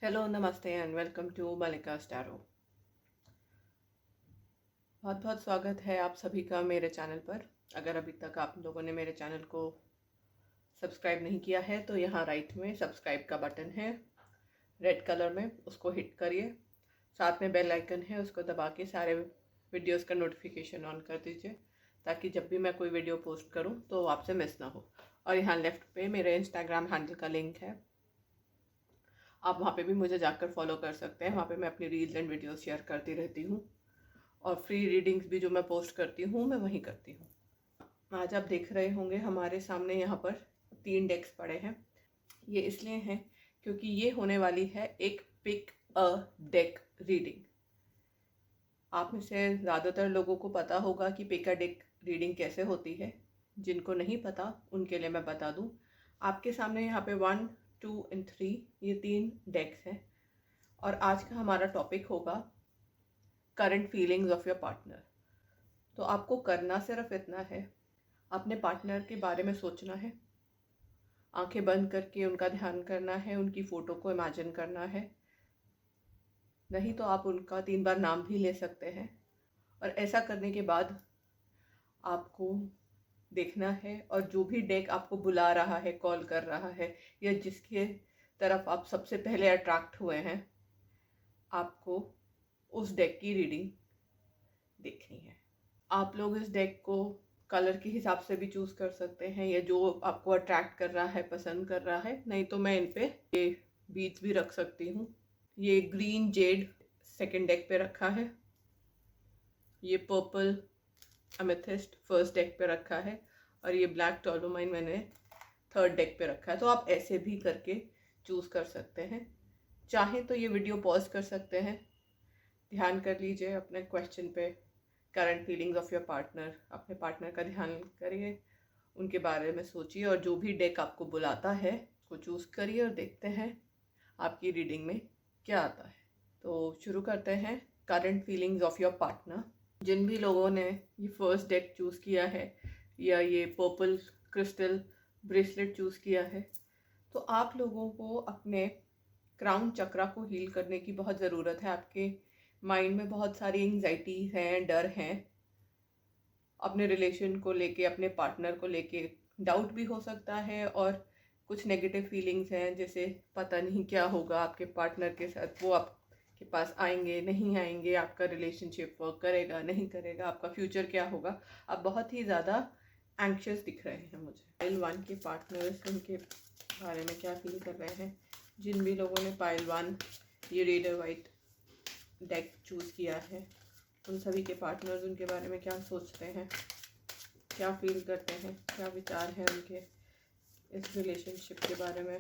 Hello, नमस्ते and welcome to मलिका स्टारो। बहुत बहुत स्वागत है आप सभी का मेरे चैनल पर। अगर अभी तक आप लोगों ने मेरे चैनल को सब्सक्राइब नहीं किया है तो यहाँ राइट में सब्सक्राइब का बटन है रेड कलर में, उसको हिट करिए। साथ में बेल आइकन है, उसको दबा के सारे वीडियोस का नोटिफिकेशन ऑन कर दीजिए ताकि जब भी मैं कोई वीडियो पोस्ट करूँ तो आपसे मिस ना हो। और यहाँ लेफ्ट पे मेरे इंस्टाग्राम हैंडल का लिंक है, आप वहाँ पे भी मुझे जाकर फॉलो कर सकते हैं। वहाँ पे मैं अपनी रील्स एंड वीडियोस शेयर करती रहती हूँ और फ्री रीडिंग्स भी जो मैं पोस्ट करती हूँ मैं वहीं करती हूँ। आज आप देख रहे होंगे हमारे सामने यहाँ पर 3 डेक्स पड़े हैं। ये इसलिए हैं क्योंकि ये होने वाली है एक पिक अ डेक रीडिंग। आप में से ज़्यादातर लोगों को पता होगा कि पिक अ डेक रीडिंग कैसे होती है। जिनको नहीं पता उनके लिए मैं बता दूँ। आपके सामने यहाँ पे 1, 2 एंड 3 ये 3 डेक्स हैं और आज का हमारा टॉपिक होगा current feelings of your partner. तो आपको करना सिर्फ इतना है, अपने पार्टनर के बारे में सोचना है, आंखें बंद करके उनका ध्यान करना है, उनकी फ़ोटो को इमेजिन करना है। नहीं तो आप उनका 3 बार नाम भी ले सकते हैं। और ऐसा करने के बाद आपको देखना है और जो भी डेक आपको बुला रहा है, कॉल कर रहा है या जिसके तरफ आप सबसे पहले अट्रैक्ट हुए हैं, आपको उस डेक की रीडिंग देखनी है। आप लोग इस डेक को कलर के हिसाब से भी चूज़ कर सकते हैं या जो आपको अट्रैक्ट कर रहा है, पसंद कर रहा है। नहीं तो मैं इन पे ये बीट्स भी रख सकती हूँ। ये ग्रीन जेड सेकंड डेक पे रखा है, ये पर्पल अमेथिस्ट फर्स्ट डेक पे रखा है और ये ब्लैक टॉर्लोमाइन मैंने थर्ड डेक पे रखा है। तो आप ऐसे भी करके चूज़ कर सकते हैं। चाहें तो ये वीडियो पॉज कर सकते हैं, ध्यान कर लीजिए अपने क्वेश्चन पे, current feelings of your partner. अपने पार्टनर का ध्यान करिए, उनके बारे में सोचिए और जो भी डेक आपको बुलाता है उसको चूज़ करिए और देखते हैं आपकी रीडिंग में क्या आता है। तो शुरू करते हैं current feelings of your partner. जिन भी लोगों ने ये फर्स्ट डेक चूज़ किया है या ये पर्पल क्रिस्टल ब्रेसलेट चूज़ किया है, तो आप लोगों को अपने क्राउन चक्रा को हील करने की बहुत ज़रूरत है। आपके माइंड में बहुत सारी एंग्जाइटीज हैं, डर हैं, अपने रिलेशन को लेके, अपने पार्टनर को लेके डाउट भी हो सकता है और कुछ नेगेटिव फीलिंग्स हैं, जैसे पता नहीं क्या होगा आपके पार्टनर के साथ, वो आपके पास आएंगे नहीं आएंगे, आपका रिलेशनशिप वर्क करेगा नहीं करेगा, आपका फ्यूचर क्या होगा। आप बहुत ही ज़्यादा एंक्शियस दिख रहे हैं मुझे। पाइल 1 के पार्टनर्स, उनके बारे में क्या फील कर रहे हैं। जिन भी लोगों ने पाइल 1 ये रेडर वाइट डेक चूज़ किया है, उन सभी के पार्टनर्स उनके बारे में क्या सोचते हैं, क्या फील करते हैं, क्या विचार है उनके इस रिलेशनशिप के बारे में।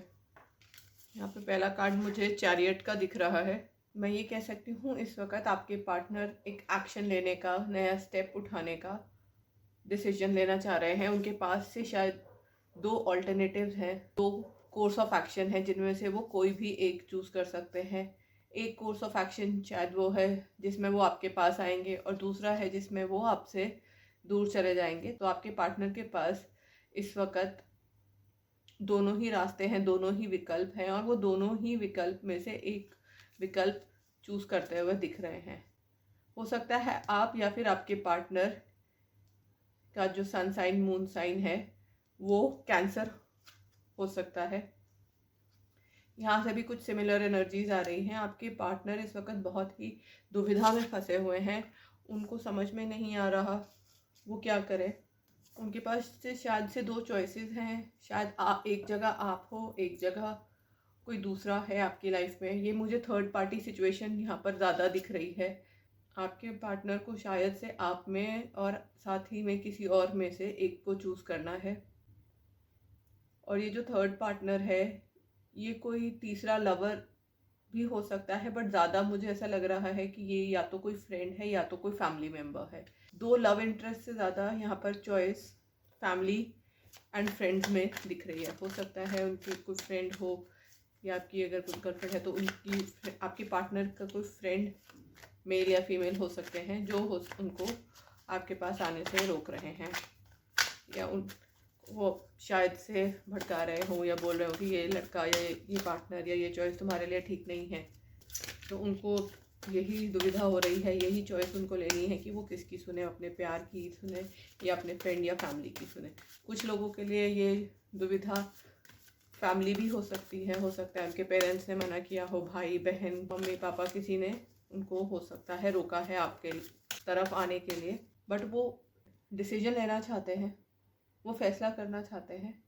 यहाँ पे पहला कार्ड मुझे चैरियट का दिख रहा है। मैं ये कह सकती हूँ इस वक्त आपके पार्टनर एक एक्शन लेने का, नया स्टेप उठाने का डिसीजन लेना चाह रहे हैं। उनके पास से शायद 2 ऑल्टरनेटिव्स हैं, 2 कोर्स ऑफ एक्शन है जिनमें से वो कोई भी एक चूज़ कर सकते हैं। एक कोर्स ऑफ एक्शन शायद वो है जिसमें वो आपके पास आएंगे और दूसरा है जिसमें वो आपसे दूर चले जाएंगे। तो आपके पार्टनर के पास इस वक्त दोनों ही रास्ते हैं, दोनों ही विकल्प हैं और वो दोनों ही विकल्प में से एक विकल्प चूज़ करते हुए दिख रहे हैं। हो सकता है आप या फिर आपके पार्टनर का जो सन साइन मून साइन है वो कैंसर हो सकता है। यहाँ से भी कुछ सिमिलर एनर्जीज आ रही हैं। आपके पार्टनर इस वक्त बहुत ही दुविधा में फंसे हुए हैं, उनको समझ में नहीं आ रहा वो क्या करें। उनके पास से शायद से 2 चॉइसेस हैं, शायद एक जगह आप हो, एक जगह कोई दूसरा है आपकी लाइफ में। ये मुझे थर्ड पार्टी सिचुएशन यहाँ पर ज़्यादा दिख रही है। आपके पार्टनर को शायद से आप में और साथ ही में किसी और में से एक को चूज़ करना है। और ये जो थर्ड पार्टनर है ये कोई तीसरा लवर भी हो सकता है, बट ज़्यादा मुझे ऐसा लग रहा है कि ये या तो कोई फ्रेंड है या तो कोई फैमिली मेम्बर है। 2 लव इंटरेस्ट से ज़्यादा यहाँ पर चॉइस फैमिली एंड फ्रेंड्स में दिख रही है। हो सकता है उनकी कोई फ्रेंड हो या आपकी अगर कोई गर्लफ्रेंड है तो उनकी, आपके पार्टनर का कोई फ्रेंड मेल या फीमेल हो सकते हैं जो उनको आपके पास आने से रोक रहे हैं या वो शायद से भड़का रहे हों या बोल रहे हो कि ये लड़का या ये पार्टनर या ये चॉइस तुम्हारे लिए ठीक नहीं है। तो उनको यही दुविधा हो रही है, यही चॉइस उनको लेनी है कि वो किसकी सुने, अपने प्यार की सुने या अपने फ्रेंड या फैमिली की सुने। कुछ लोगों के लिए ये दुविधा फैमिली भी हो सकती है, हो सकता है उनके पेरेंट्स ने मना किया हो, भाई बहन मम्मी पापा किसी ने उनको हो सकता है रोका है आपके तरफ आने के लिए। बट वो डिसीजन लेना चाहते हैं, वो फैसला करना चाहते हैं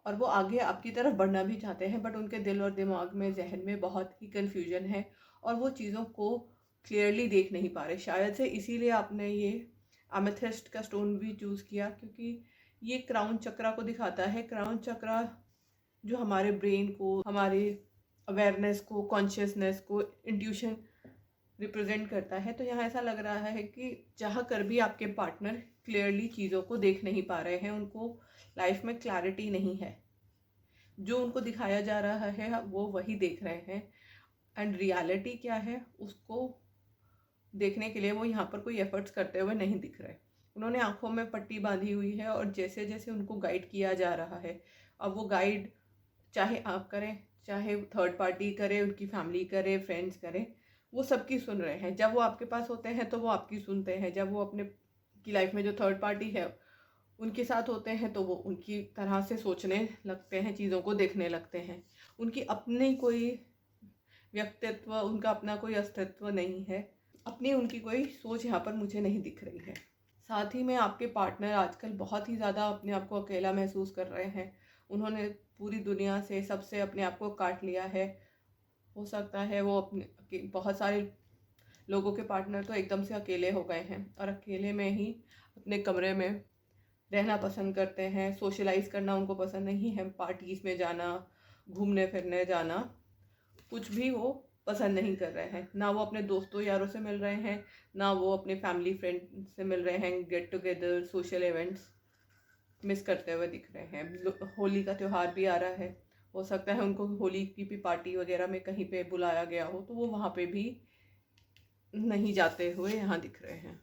और वो आगे आपकी तरफ बढ़ना भी चाहते हैं, बट उनके दिल और दिमाग में, जहन में बहुत ही कन्फ्यूजन है और वो चीज़ों को क्लियरली देख नहीं पा रहे। शायद से इसीलिए आपने ये एमेथिस्ट का स्टोन भी चूज़ किया, क्योंकि ये क्राउन चक्रा को दिखाता है। क्राउन चक्रा जो हमारे ब्रेन को, हमारे अवेयरनेस को, कॉन्शियसनेस को, इंट्यूशन रिप्रेजेंट करता है। तो यहाँ ऐसा लग रहा है कि चाह कर भी आपके पार्टनर क्लियरली चीज़ों को देख नहीं पा रहे हैं, उनको लाइफ में क्लैरिटी नहीं है। जो उनको दिखाया जा रहा है वो वही देख रहे हैं, एंड रियलिटी क्या है उसको देखने के लिए वो यहाँ पर कोई एफर्ट्स करते हुए नहीं दिख रहे। उन्होंने आंखों में पट्टी बांधी हुई है और जैसे जैसे उनको गाइड किया जा रहा है, अब वो गाइड चाहे आप करें, चाहे थर्ड पार्टी करे, उनकी फैमिली करे, फ्रेंड्स करें, वो सबकी सुन रहे हैं। जब वो आपके पास होते हैं तो वो आपकी सुनते हैं, जब वो अपने की लाइफ में जो थर्ड पार्टी है उनके साथ होते हैं तो वो उनकी तरह से सोचने लगते हैं, चीज़ों को देखने लगते हैं। उनकी अपनी कोई व्यक्तित्व, उनका अपना कोई अस्तित्व नहीं है, अपनी उनकी कोई सोच यहाँ पर मुझे नहीं दिख रही है। साथ ही में आपके पार्टनर आजकल बहुत ही ज़्यादा अपने आप को अकेला महसूस कर रहे हैं। उन्होंने पूरी दुनिया से, सबसे अपने आप को काट लिया है। हो सकता है वो अपने, बहुत सारे लोगों के पार्टनर तो एकदम से अकेले हो गए हैं और अकेले में ही अपने कमरे में रहना पसंद करते हैं। सोशलाइज करना उनको पसंद नहीं है, पार्टीज़ में जाना, घूमने फिरने जाना, कुछ भी वो पसंद नहीं कर रहे हैं। ना वो अपने दोस्तों यारों से मिल रहे हैं, ना वो अपने फैमिली फ्रेंड से मिल रहे हैं। Get together, social events miss करते हुए दिख रहे हैं। होली का त्यौहार भी आ रहा है, हो सकता है उनको होली की भी पार्टी वगैरह में कहीं पे बुलाया गया हो तो वो वहाँ पे भी नहीं जाते हुए यहाँ दिख रहे हैं।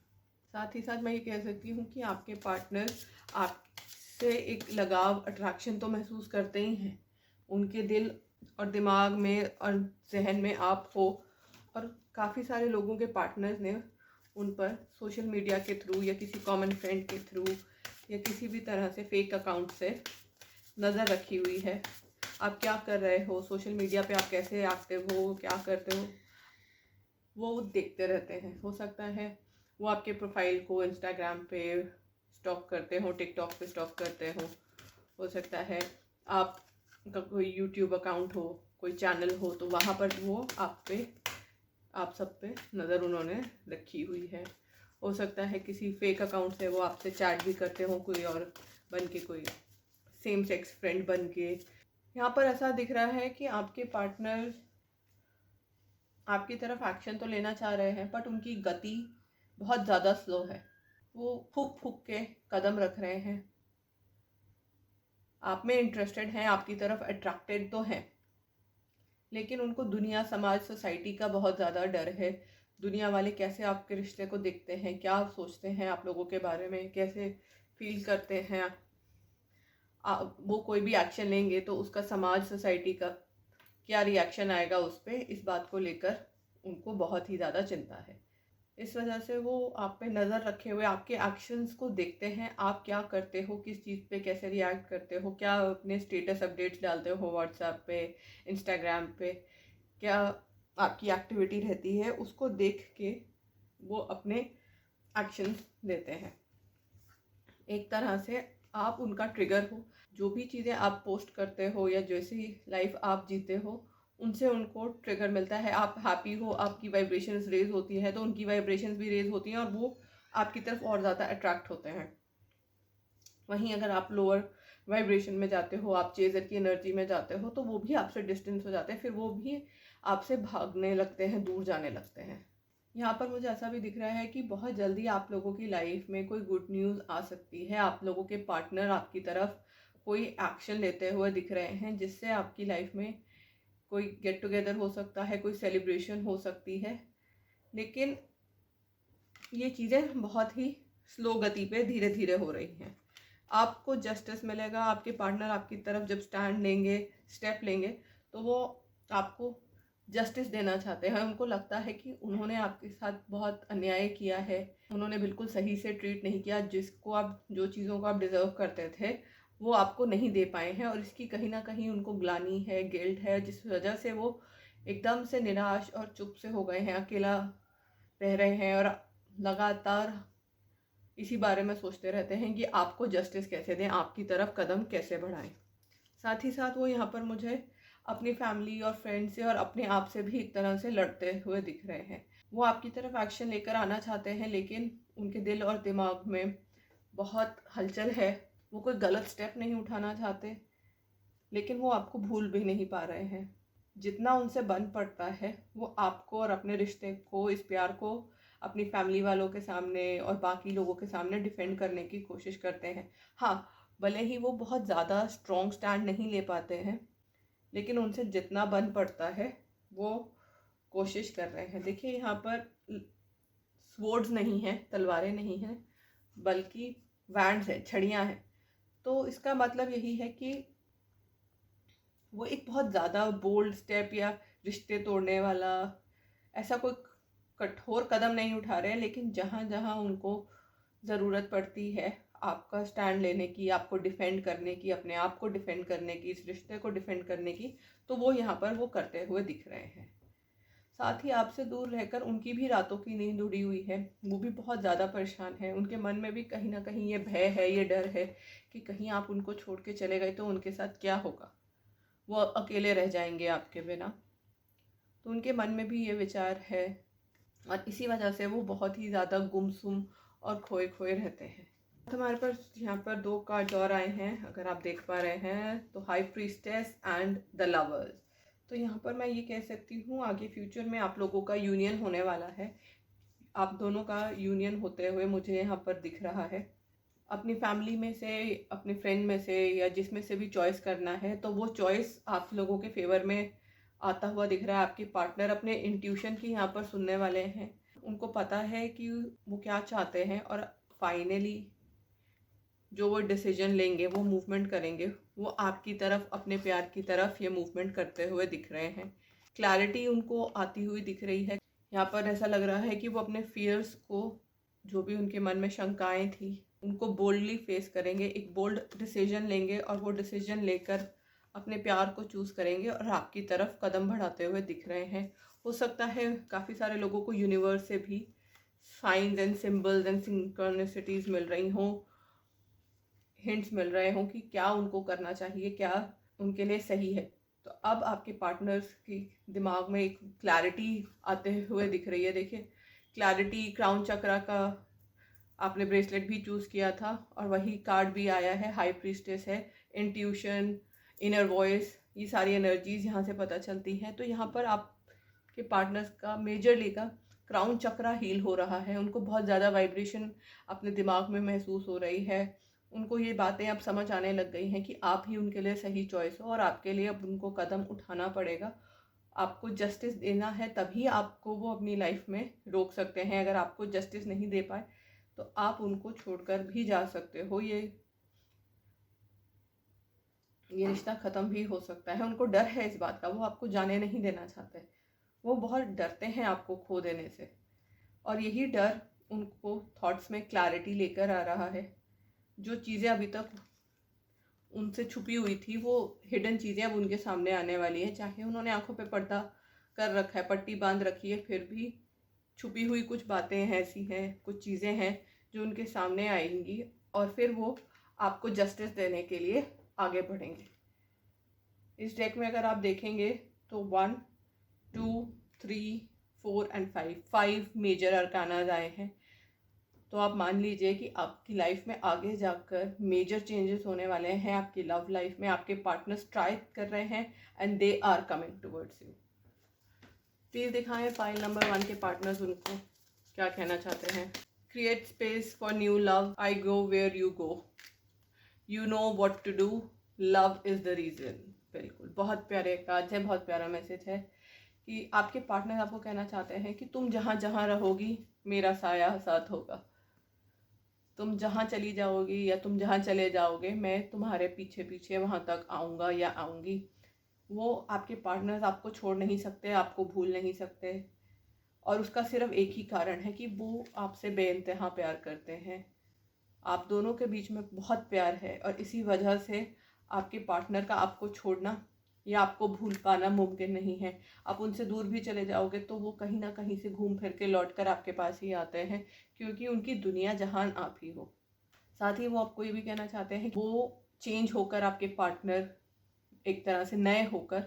साथ ही साथ मैं ये कह सकती हूँ कि आपके पार्टनर आपसे एक लगाव, अट्रैक्शन तो महसूस करते ही हैं। उनके दिल और दिमाग में और जहन में आप हो, और काफ़ी सारे लोगों के पार्टनर्स ने उन पर सोशल मीडिया के थ्रू या किसी कॉमन फ्रेंड के थ्रू या किसी भी तरह से फेक अकाउंट से नज़र रखी हुई है। आप क्या कर रहे हो सोशल मीडिया पे, आप कैसे एक्टिव हो, क्या करते हो, वो देखते रहते हैं। हो सकता है वो आपके प्रोफाइल को इंस्टाग्राम पे स्टॉक करते हो, टिकटॉक पे स्टॉक करते हो सकता है आपका कोई यूट्यूब अकाउंट हो, कोई चैनल हो, तो वहाँ पर वो आप सब पे नज़र उन्होंने रखी हुई है। हो सकता है किसी फेक अकाउंट से वो आपसे चैट भी करते हो, कोई और बन के, कोई सेम सेक्स फ्रेंड बन के। यहाँ पर ऐसा दिख रहा है कि आपके पार्टनर आपकी तरफ एक्शन तो लेना चाह रहे हैं, बट उनकी गति बहुत ज़्यादा स्लो है। वो फूक फूक के कदम रख रहे हैं, आप में इंटरेस्टेड हैं, आपकी तरफ अट्रैक्टेड तो हैं, लेकिन उनको दुनिया, समाज, सोसाइटी का बहुत ज़्यादा डर है। दुनिया वाले कैसे आपके रिश्ते को देखते हैं, क्या सोचते हैं आप लोगों के बारे में, कैसे फील करते हैं। वो कोई भी एक्शन लेंगे तो उसका समाज, सोसाइटी का क्या रिएक्शन आएगा उस पर, इस बात को लेकर उनको बहुत ही ज़्यादा चिंता है। इस वजह से वो आप पे नज़र रखे हुए आपके एक्शंस को देखते हैं। आप क्या करते हो, किस चीज़ पे कैसे रिएक्ट करते हो, क्या अपने स्टेटस अपडेट्स डालते हो व्हाट्सएप पे, इंस्टाग्राम पे, क्या आपकी एक्टिविटी रहती है, उसको देख के वो अपने एक्शंस लेते हैं। एक तरह से आप उनका ट्रिगर हो। जो भी चीज़ें आप पोस्ट करते हो या जैसी लाइफ आप जीते हो, उनसे उनको ट्रिगर मिलता है। आप हैप्पी हो, आपकी वाइब्रेशंस रेज होती है तो उनकी वाइब्रेशंस भी रेज होती हैं और वो आपकी तरफ और ज़्यादा अट्रैक्ट होते हैं। वहीं अगर आप लोअर वाइब्रेशन में जाते हो, आप चेजर की एनर्जी में जाते हो, तो वो भी आपसे डिस्टेंस हो जाते हैं, फिर वो भी आपसे भागने लगते हैं, दूर जाने लगते हैं। यहाँ पर मुझे ऐसा भी दिख रहा है कि बहुत जल्दी आप लोगों की लाइफ में कोई गुड न्यूज़ आ सकती है। आप लोगों के पार्टनर आपकी तरफ कोई एक्शन लेते हुए दिख रहे हैं, जिससे आपकी लाइफ में कोई गेट टुगेदर हो सकता है, कोई सेलिब्रेशन हो सकती है। लेकिन ये चीज़ें बहुत ही स्लो गति पे धीरे धीरे हो रही हैं। आपको जस्टिस मिलेगा। आपके पार्टनर आपकी तरफ जब स्टेप लेंगे तो वो आपको जस्टिस देना चाहते हैं। उनको लगता है कि उन्होंने आपके साथ बहुत अन्याय किया है, उन्होंने बिल्कुल सही से ट्रीट नहीं किया, जो चीज़ों को आप डिज़र्व करते थे वो आपको नहीं दे पाए हैं, और इसकी कहीं ना कहीं उनको ग्लानि है, गिल्ट है, जिस वजह से वो एकदम से निराश और चुप से हो गए हैं, अकेला रह रहे हैं और लगातार इसी बारे में सोचते रहते हैं कि आपको जस्टिस कैसे दें, आपकी तरफ कदम कैसे बढ़ाएं। साथ ही साथ वो यहाँ पर मुझे अपनी फैमिली और फ्रेंड से और अपने आप से भी एक तरह से लड़ते हुए दिख रहे हैं। वो आपकी तरफ एक्शन लेकर आना चाहते हैं, लेकिन उनके दिल और दिमाग में बहुत हलचल है। वो कोई गलत स्टेप नहीं उठाना चाहते, लेकिन वो आपको भूल भी नहीं पा रहे हैं। जितना उनसे बन पड़ता है वो आपको और अपने रिश्ते को, इस प्यार को अपनी फैमिली वालों के सामने और बाकी लोगों के सामने डिफेंड करने की कोशिश करते हैं। हाँ, भले ही वो बहुत ज़्यादा स्ट्रॉन्ग स्टैंड नहीं ले पाते हैं, लेकिन उनसे जितना बन पड़ता है वो कोशिश कर रहे हैं। देखिए यहाँ पर स्वॉर्ड्स नहीं हैं, तलवारें नहीं हैं, बल्कि वैंड्स हैं, छड़ियाँ हैं। तो इसका मतलब यही है कि वो एक बहुत ज़्यादा बोल्ड स्टेप या रिश्ते तोड़ने वाला ऐसा कोई कठोर कदम नहीं उठा रहे हैं, लेकिन जहाँ जहाँ उनको ज़रूरत पड़ती है आपका स्टैंड लेने की, आपको डिफेंड करने की, अपने आप को डिफेंड करने की, इस रिश्ते को डिफेंड करने की, तो वो यहाँ पर वो करते हुए दिख रहे हैं। साथ ही आपसे दूर रहकर उनकी भी रातों की नींद उड़ी हुई है, वो भी बहुत ज़्यादा परेशान है। उनके मन में भी कहीं ना कहीं ये भय है, ये डर है कि कहीं आप उनको छोड़ के चले गए तो उनके साथ क्या होगा, वो अकेले रह जाएंगे आपके बिना। तो उनके मन में भी ये विचार है, और इसी वजह से वो बहुत ही ज़्यादा गुमसुम और खोए खोए रहते हैं। हमारे पास यहाँ पर 2 कार्ड्स और आए हैं, अगर आप देख पा रहे हैं तो high priestess and the lovers. तो यहाँ पर मैं ये कह सकती हूँ आगे फ्यूचर में आप लोगों का यूनियन होने वाला है। आप दोनों का यूनियन होते हुए मुझे यहाँ पर दिख रहा है। अपनी फैमिली में से, अपने फ्रेंड में से, या जिसमें से भी चॉइस करना है तो वो चॉइस आप लोगों के फेवर में आता हुआ दिख रहा है। आपके पार्टनर अपने इंट्यूशन की यहाँ पर सुनने वाले हैं। उनको पता है कि वो क्या चाहते हैं, और फाइनली जो वो डिसीजन लेंगे, वो मूवमेंट करेंगे, वो आपकी तरफ, अपने प्यार की तरफ ये मूवमेंट करते हुए दिख रहे हैं। क्लैरिटी उनको आती हुई दिख रही है। यहाँ पर ऐसा लग रहा है कि वो अपने फियर्स को, जो भी उनके मन में शंकाएं थी, उनको बोल्डली फेस करेंगे, एक बोल्ड डिसीजन लेंगे, और वो डिसीजन लेकर अपने प्यार को चूज़ करेंगे और आपकी तरफ कदम बढ़ाते हुए दिख रहे हैं। हो सकता है काफ़ी सारे लोगों को यूनिवर्स से भी साइंस एंड सिंबल्स एंड सिंक्रोनिसिटीज मिल रही हों, हिंट्स मिल रहे हों कि क्या उनको करना चाहिए, क्या उनके लिए सही है। तो अब आपके पार्टनर्स की दिमाग में एक क्लैरिटी आते हुए दिख रही है। देखिए, क्लैरिटी, क्राउन चक्रा का आपने ब्रेसलेट भी चूज़ किया था, और वही कार्ड भी आया है, हाई प्रीस्टेस है। इंट्यूशन, इनर वॉइस, ये सारी एनर्जीज यहाँ से पता चलती हैं। तो यहाँ पर आपके पार्टनर्स का मेजरली का क्राउन चक्रा हील हो रहा है। उनको बहुत ज़्यादा वाइब्रेशन अपने दिमाग में महसूस हो रही है। उनको ये बातें अब समझ आने लग गई हैं कि आप ही उनके लिए सही चॉइस हो, और आपके लिए अब उनको कदम उठाना पड़ेगा। आपको जस्टिस देना है, तभी आपको वो अपनी लाइफ में रोक सकते हैं। अगर आपको जस्टिस नहीं दे पाए तो आप उनको छोड़कर भी जा सकते हो। ये रिश्ता ख़त्म भी हो सकता है। उनको डर है इस बात का, वो आपको जाने नहीं देना चाहते। वो बहुत डरते हैं आपको खो देने से, और यही डर उनको थॉट्स में क्लैरिटी लेकर आ रहा है। जो चीज़ें अभी तक उनसे छुपी हुई थी, वो हिडन चीज़ें अब उनके सामने आने वाली हैं। चाहे उन्होंने आंखों पे पर्दा कर रखा है, पट्टी बांध रखी है, फिर भी छुपी हुई कुछ बातें ऐसी हैं, कुछ चीज़ें हैं जो उनके सामने आएंगी, और फिर वो आपको जस्टिस देने के लिए आगे बढ़ेंगे। इस डेक में अगर आप देखेंगे तो 1, 2, 3, 4 एंड 5 मेजर अरकानाज आए हैं। तो आप मान लीजिए कि आपकी लाइफ में आगे जाकर मेजर चेंजेस होने वाले हैं। आपकी लव लाइफ में आपके पार्टनर्स ट्राई कर रहे हैं, and they are coming towards you. Please दिखाएं पाइल नंबर 1 के पार्टनर्स उनको क्या कहना चाहते हैं। Create space for new love, I go where you go, you know what to do, love is the reason. बिल्कुल, बहुत प्यारे कार्ड है, बहुत प्यारा मैसेज है कि आपके पार्टनर आपको कहना चाहते हैं कि तुम जहाँ जहाँ रहोगी मेरा साया साथ होगा। तुम जहाँ चली जाओगी या तुम जहाँ चले जाओगे मैं तुम्हारे पीछे पीछे वहाँ तक आऊँगा या आऊँगी। वो आपके पार्टनर्स आपको छोड़ नहीं सकते, आपको भूल नहीं सकते, और उसका सिर्फ एक ही कारण है कि वो आपसे बेइंतहा प्यार करते हैं। आप दोनों के बीच में बहुत प्यार है और इसी वजह से आपके पार्टनर का आपको छोड़ना या आपको भूल पाना मुमकिन नहीं है। आप उनसे दूर भी चले जाओगे तो वो कहीं ना कहीं से घूम फिर के लौट कर आपके पास ही आते हैं, क्योंकि उनकी दुनिया जहान आप ही हो। साथ ही वो आपको ये भी कहना चाहते हैं वो चेंज होकर आपके पार्टनर एक तरह से नए होकर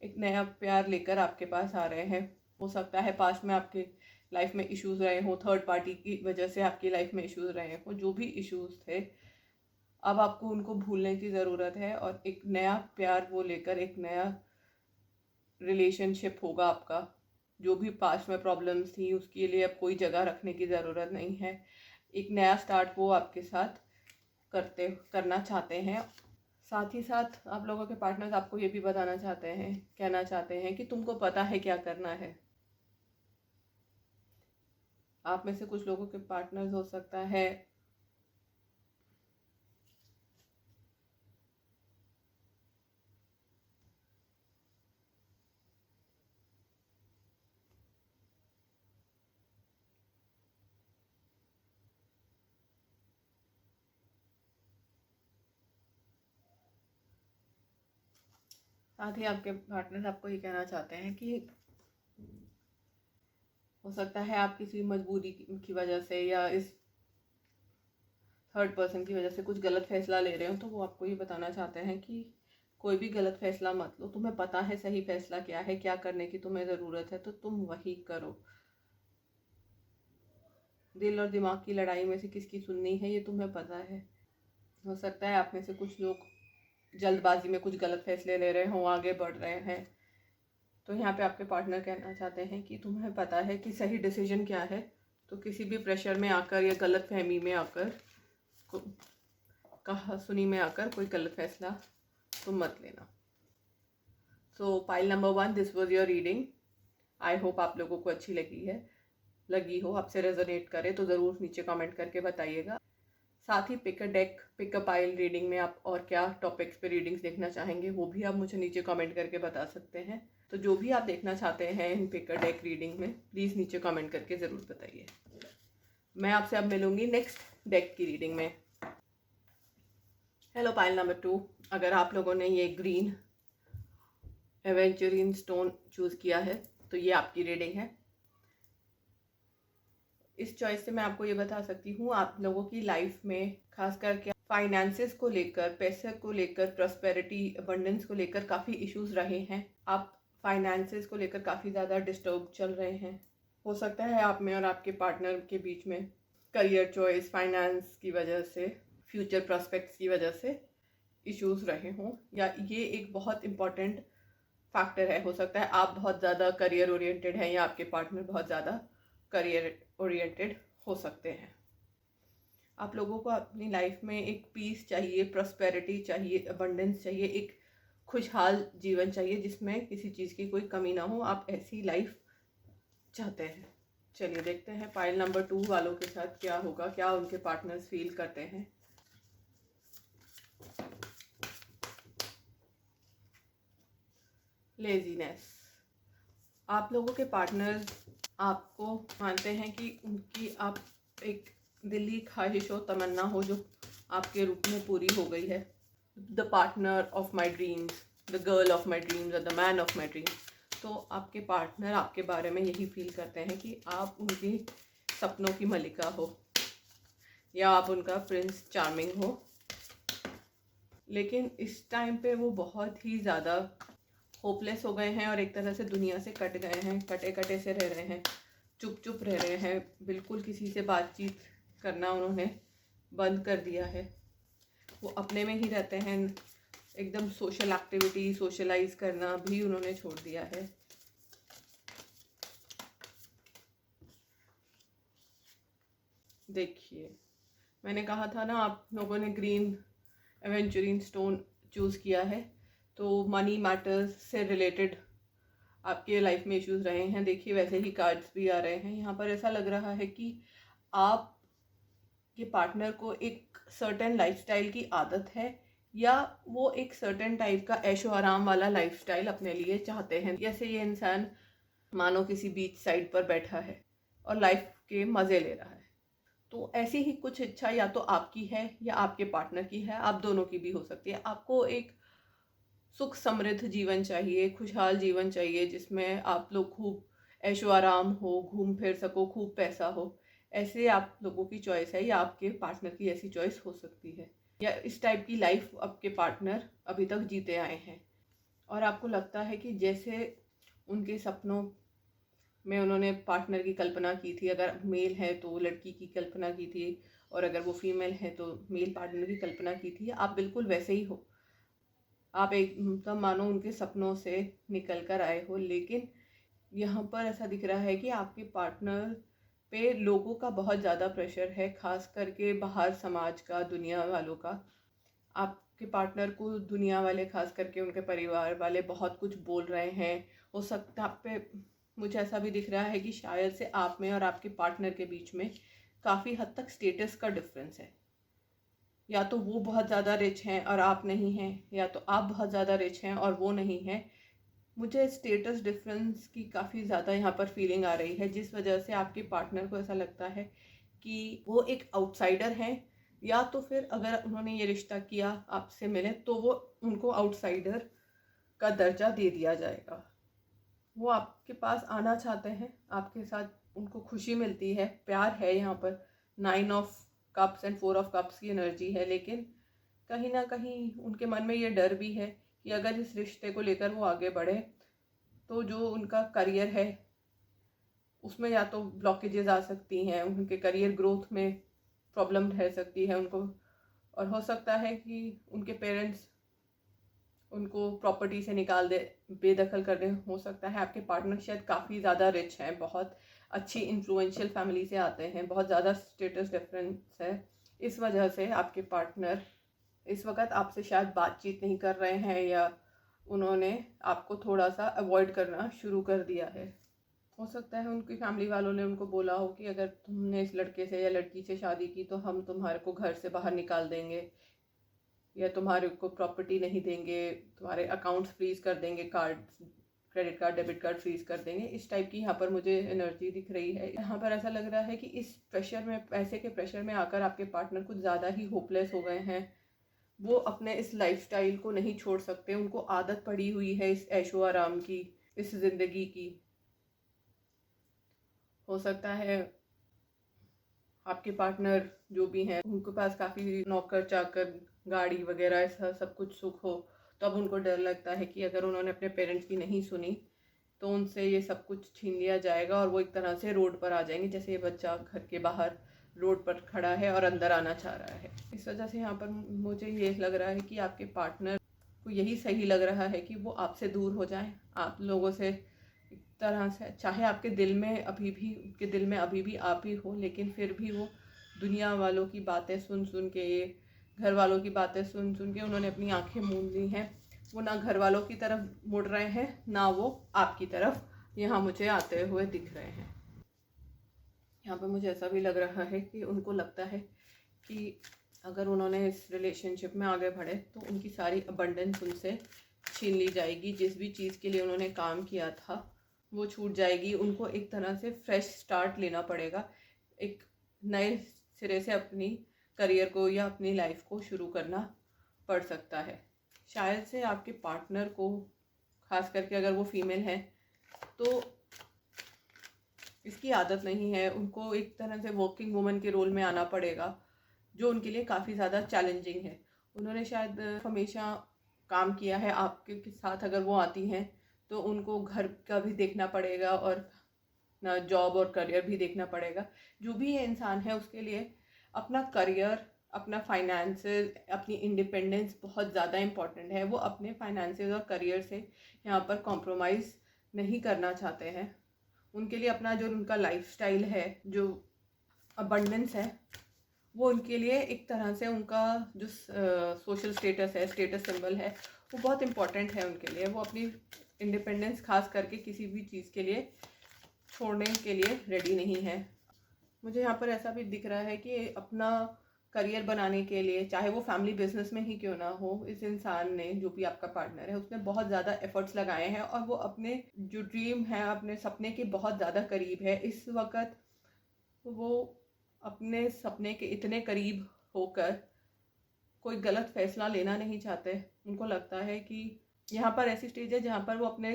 एक नया प्यार लेकर आपके पास आ रहे हैं। हो सकता है पास्ट में आपके लाइफ में इश्यूज रहे हों, थर्ड पार्टी की वजह से आपकी लाइफ में इश्यूज रहे हों, जो भी इश्यूज थे अब आपको उनको भूलने की ज़रूरत है और एक नया प्यार वो लेकर एक नया रिलेशनशिप होगा आपका। जो भी पास्ट में प्रॉब्लम्स थी उसके लिए अब कोई जगह रखने की ज़रूरत नहीं है। एक नया स्टार्ट वो आपके साथ करना चाहते हैं। साथ ही साथ आप लोगों के पार्टनर्स आपको ये भी बताना चाहते हैं, कहना चाहते हैं कि तुमको पता है क्या करना है। आप में से कुछ लोगों के पार्टनर्स हो सकता है साथ ही आपके पार्टनर्स आपको ये कहना चाहते हैं कि हो सकता है आप किसी मजबूरी की वजह से या इस थर्ड पर्सन की वजह से कुछ गलत फैसला ले रहे हो, तो वो आपको ये बताना चाहते हैं कि कोई भी गलत फैसला मत लो। तुम्हें पता है सही फैसला क्या है, क्या करने की तुम्हें ज़रूरत है, तो तुम वही करो। दिल और दिमाग की लड़ाई में से किसकी सुननी है ये तुम्हें पता है। हो सकता है आप में से कुछ लोग जल्दबाजी में कुछ गलत फैसले ले रहे हों, आगे बढ़ रहे हैं, तो यहाँ पे आपके पार्टनर कहना चाहते हैं कि तुम्हें पता है कि सही डिसीजन क्या है, तो किसी भी प्रेशर में आकर या गलत फहमी में आकर कहा सुनी में आकर कोई गलत फैसला तुम मत लेना। सो pile number 1, this was your reading. I hope आप लोगों को अच्छी लगी हो, आपसे रेजोनेट करे तो ज़रूर नीचे कमेंट करके बताइएगा। साथ ही pick a deck, pick a pile reading में आप और क्या टॉपिक्स पे रीडिंग्स देखना चाहेंगे वो भी आप मुझे नीचे कमेंट करके बता सकते हैं। तो जो भी आप देखना चाहते हैं इन पिक अ डेक रीडिंग में प्लीज़ नीचे कमेंट करके ज़रूर बताइए। मैं आपसे अब मिलूंगी नेक्स्ट डेक की रीडिंग में। हेलो पाइल नंबर 2, अगर आप लोगों ने ये ग्रीन एवेंचुरिन स्टोन चूज़ किया है तो ये आपकी रीडिंग है। इस चॉइस से मैं आपको ये बता सकती हूँ आप लोगों की लाइफ में खास करके फाइनेंसेस को लेकर, पैसे को लेकर, प्रॉस्पेरिटी अबंडेंस को लेकर काफ़ी इश्यूज रहे हैं। आप फाइनेंसेस को लेकर काफ़ी ज़्यादा डिस्टर्ब चल रहे हैं। हो सकता है आप में और आपके पार्टनर के बीच में करियर चॉइस, फाइनेंस की वजह से, फ्यूचर प्रॉस्पेक्ट्स की वजह से इश्यूज रहे हों, या ये एक बहुत इम्पॉर्टेंट फैक्टर है। हो सकता है आप बहुत ज़्यादा करियर ओरिएंटेड हैं या आपके पार्टनर बहुत ज़्यादा करियर ओरिएंटेड हो सकते हैं। आप लोगों को अपनी लाइफ में एक पीस चाहिए, प्रॉस्पेरिटी चाहिए, अबंडेंस चाहिए, एक खुशहाल जीवन चाहिए जिसमें किसी चीज़ की कोई कमी ना हो। आप ऐसी लाइफ चाहते हैं। चलिए देखते हैं पाइल नंबर 2 वालों के साथ क्या होगा, क्या उनके पार्टनर्स फील करते हैं। लेजीनेस, आप लोगों के पार्टनर्स आपको मानते हैं कि उनकी आप एक दिली ख्वाहिश हो, तमन्ना हो जो आपके रूप में पूरी हो गई है। The partner of my dreams, the girl of my dreams और the man of my dreams. तो आपके पार्टनर आपके बारे में यही फील करते हैं कि आप उनकी सपनों की मलिका हो या आप उनका प्रिंस चार्मिंग हो। लेकिन इस टाइम पे वो बहुत ही ज़्यादा होपलेस हो गए हैं और एक तरह से दुनिया से कट गए हैं, कटे कटे से रह रहे हैं, चुप चुप रह रहे हैं। बिल्कुल किसी से बातचीत करना उन्होंने बंद कर दिया है। वो अपने में ही रहते हैं, एकदम सोशल एक्टिविटी, सोशलाइज करना भी उन्होंने छोड़ दिया है। देखिए मैंने कहा था ना आप लोगों ने ग्रीन एवेंचुरिन स्टोन चूज़ किया है, तो मनी मैटर्स से रिलेटेड आपके लाइफ में इश्यूज रहे हैं। देखिए वैसे ही कार्ड्स भी आ रहे हैं यहाँ पर। ऐसा लग रहा है कि आप कि पार्टनर को एक सर्टेन लाइफस्टाइल की आदत है, या वो एक सर्टेन टाइप का ऐशो आराम वाला लाइफस्टाइल अपने लिए चाहते हैं। जैसे ये इंसान मानो किसी बीच साइड पर बैठा है और लाइफ के मज़े ले रहा है, तो ऐसी ही कुछ इच्छा या तो आपकी है या आपके पार्टनर की है, आप दोनों की भी हो सकती है। आपको एक सुख समृद्ध जीवन चाहिए, खुशहाल जीवन चाहिए, जिसमें आप लोग खूब ऐशो आराम हो, घूम फिर सको, खूब पैसा हो। ऐसे आप लोगों की चॉइस है, या आपके पार्टनर की ऐसी चॉइस हो सकती है, या इस टाइप की लाइफ आपके पार्टनर अभी तक जीते आए हैं और आपको लगता है कि जैसे उनके सपनों में उन्होंने पार्टनर की कल्पना की थी, अगर मेल है तो लड़की की कल्पना की थी, और अगर वो फीमेल है तो मेल पार्टनर की कल्पना की थी, आप बिल्कुल वैसे ही हो। आप एकदम मानो उनके सपनों से निकल कर आए हो। लेकिन यहाँ पर ऐसा दिख रहा है कि आपके पार्टनर पे लोगों का बहुत ज़्यादा प्रेशर है, खास करके बाहर समाज का, दुनिया वालों का। आपके पार्टनर को दुनिया वाले, खास करके उनके परिवार वाले बहुत कुछ बोल रहे हैं। हो सकता है आप पे, मुझे ऐसा भी दिख रहा है कि शायद से आप में और आपके पार्टनर के बीच में काफ़ी हद तक स्टेटस का डिफरेंस है। या तो वो बहुत ज़्यादा रिच हैं और आप नहीं हैं, या तो आप बहुत ज़्यादा रिच हैं और वो नहीं हैं। मुझे स्टेटस डिफरेंस की काफ़ी ज़्यादा यहाँ पर फीलिंग आ रही है, जिस वजह से आपके पार्टनर को ऐसा लगता है कि वो एक आउटसाइडर हैं, या तो फिर अगर उन्होंने ये रिश्ता किया, आपसे मिले, तो वो उनको आउटसाइडर का दर्जा दे दिया जाएगा। वो आपके पास आना चाहते हैं, आपके साथ उनको खुशी मिलती है, प्यार है। यहाँ पर 9 of cups and 4 of cups की एनर्जी है, लेकिन कहीं ना कहीं उनके मन में ये डर भी है कि अगर इस रिश्ते को लेकर वो आगे बढ़े तो जो उनका करियर है उसमें या तो ब्लॉकेजेस आ सकती हैं, उनके करियर ग्रोथ में प्रॉब्लम रह सकती है उनको, और हो सकता है कि उनके पेरेंट्स उनको प्रॉपर्टी से निकाल दे, बेदखल कर दे। हो सकता है आपके पार्टनर शायद काफ़ी ज़्यादा रिच हैं, बहुत अच्छी इन्फ्लुएंशियल फैमिली से आते हैं, बहुत ज़्यादा स्टेटस डिफरेंस है। इस वजह से आपके पार्टनर इस वक्त आपसे शायद बातचीत नहीं कर रहे हैं, या उन्होंने आपको थोड़ा सा अवॉइड करना शुरू कर दिया है। हो सकता है उनकी फैमिली वालों ने उनको बोला हो कि अगर तुमने इस लड़के से या लड़की से शादी की तो हम तुम्हारे को घर से बाहर निकाल देंगे, या तुम्हारे को प्रॉपर्टी नहीं देंगे, तुम्हारे अकाउंट्स फ्रीज कर देंगे, card, credit card, debit card freeze कर देंगे। इस टाइप की यहाँ पर मुझे एनर्जी दिख रही है। यहाँ पर ऐसा लग रहा है कि इस प्रेशर में, पैसे के प्रेशर में आकर आपके पार्टनर कुछ ज़्यादा ही होपलेस हो गए हैं। वो अपने इस लाइफस्टाइल को नहीं छोड़ सकते, उनको आदत पड़ी हुई है इस ऐशो आराम की, इस ज़िंदगी की। हो सकता है आपके पार्टनर जो भी हैं उनके पास काफ़ी नौकर चाकर, गाड़ी वगैरह, ऐसा सब कुछ सुख हो, तो अब उनको डर लगता है कि अगर उन्होंने अपने पेरेंट्स की नहीं सुनी तो उनसे ये सब कुछ छीन लिया जाएगा और वो एक तरह से रोड पर आ जाएंगे, जैसे ये बच्चा घर के बाहर रोड पर खड़ा है और अंदर आना चाह रहा है। इस वजह से यहाँ पर मुझे ये लग रहा है कि आपके पार्टनर को यही सही लग रहा है कि वो आपसे दूर हो जाएं, आप लोगों से एक तरह से। चाहे आपके दिल में अभी भी, उनके दिल में अभी भी आप ही हो, लेकिन फिर भी वो दुनिया वालों की बातें सुन सुन के, ये घर वालों की बातें सुन सुन के उन्होंने अपनी आंखें मूंद ली हैं। वो ना घर वालों की तरफ मुड़ रहे हैं, ना वो आपकी तरफ यहाँ मुझे आते हुए दिख रहे हैं। यहाँ पर मुझे ऐसा भी लग रहा है कि उनको लगता है कि अगर उन्होंने इस रिलेशनशिप में आगे बढ़े तो उनकी सारी अबंडेंस उनसे छीन ली जाएगी। जिस भी चीज़ के लिए उन्होंने काम किया था वो छूट जाएगी। उनको एक तरह से फ्रेश स्टार्ट लेना पड़ेगा, एक नए सिरे से अपनी करियर को या अपनी लाइफ को शुरू करना पड़ सकता है। शायद से आपके पार्टनर को, खास करके अगर वो फीमेल है, तो इसकी आदत नहीं है। उनको एक तरह से वर्किंग वुमन के रोल में आना पड़ेगा, जो उनके लिए काफ़ी ज़्यादा चैलेंजिंग है। उन्होंने शायद हमेशा काम किया है आपके साथ, अगर वो आती हैं तो उनको घर का भी देखना पड़ेगा और ना जॉब और करियर भी देखना पड़ेगा। जो भी ये इंसान है उसके लिए अपना करियर, अपना फाइनेंसेस, अपनी इंडिपेंडेंस बहुत ज़्यादा इम्पॉर्टेंट है। वो अपने फाइनेंसेस और करियर से यहाँ पर कॉम्प्रोमाइज़ नहीं करना चाहते हैं। उनके लिए अपना जो उनका लाइफस्टाइल है, जो अबंडेंस है, वो उनके लिए एक तरह से उनका जो सोशल स्टेटस है, स्टेटस सिंबल है, वो बहुत इम्पॉर्टेंट है उनके लिए। वो अपनी इंडिपेंडेंस खास करके किसी भी चीज़ के लिए छोड़ने के लिए रेडी नहीं है। मुझे यहाँ पर ऐसा भी दिख रहा है कि अपना करियर बनाने के लिए, चाहे वो फैमिली बिजनेस में ही क्यों ना हो, इस इंसान ने, जो भी आपका पार्टनर है, उसने बहुत ज़्यादा एफर्ट्स लगाए हैं और वो अपने जो ड्रीम है, अपने सपने के बहुत ज़्यादा करीब है। इस वक्त वो अपने सपने के इतने करीब होकर कोई गलत फैसला लेना नहीं चाहते। उनको लगता है कि यहाँ पर ऐसी स्टेज है जहाँ पर वो अपने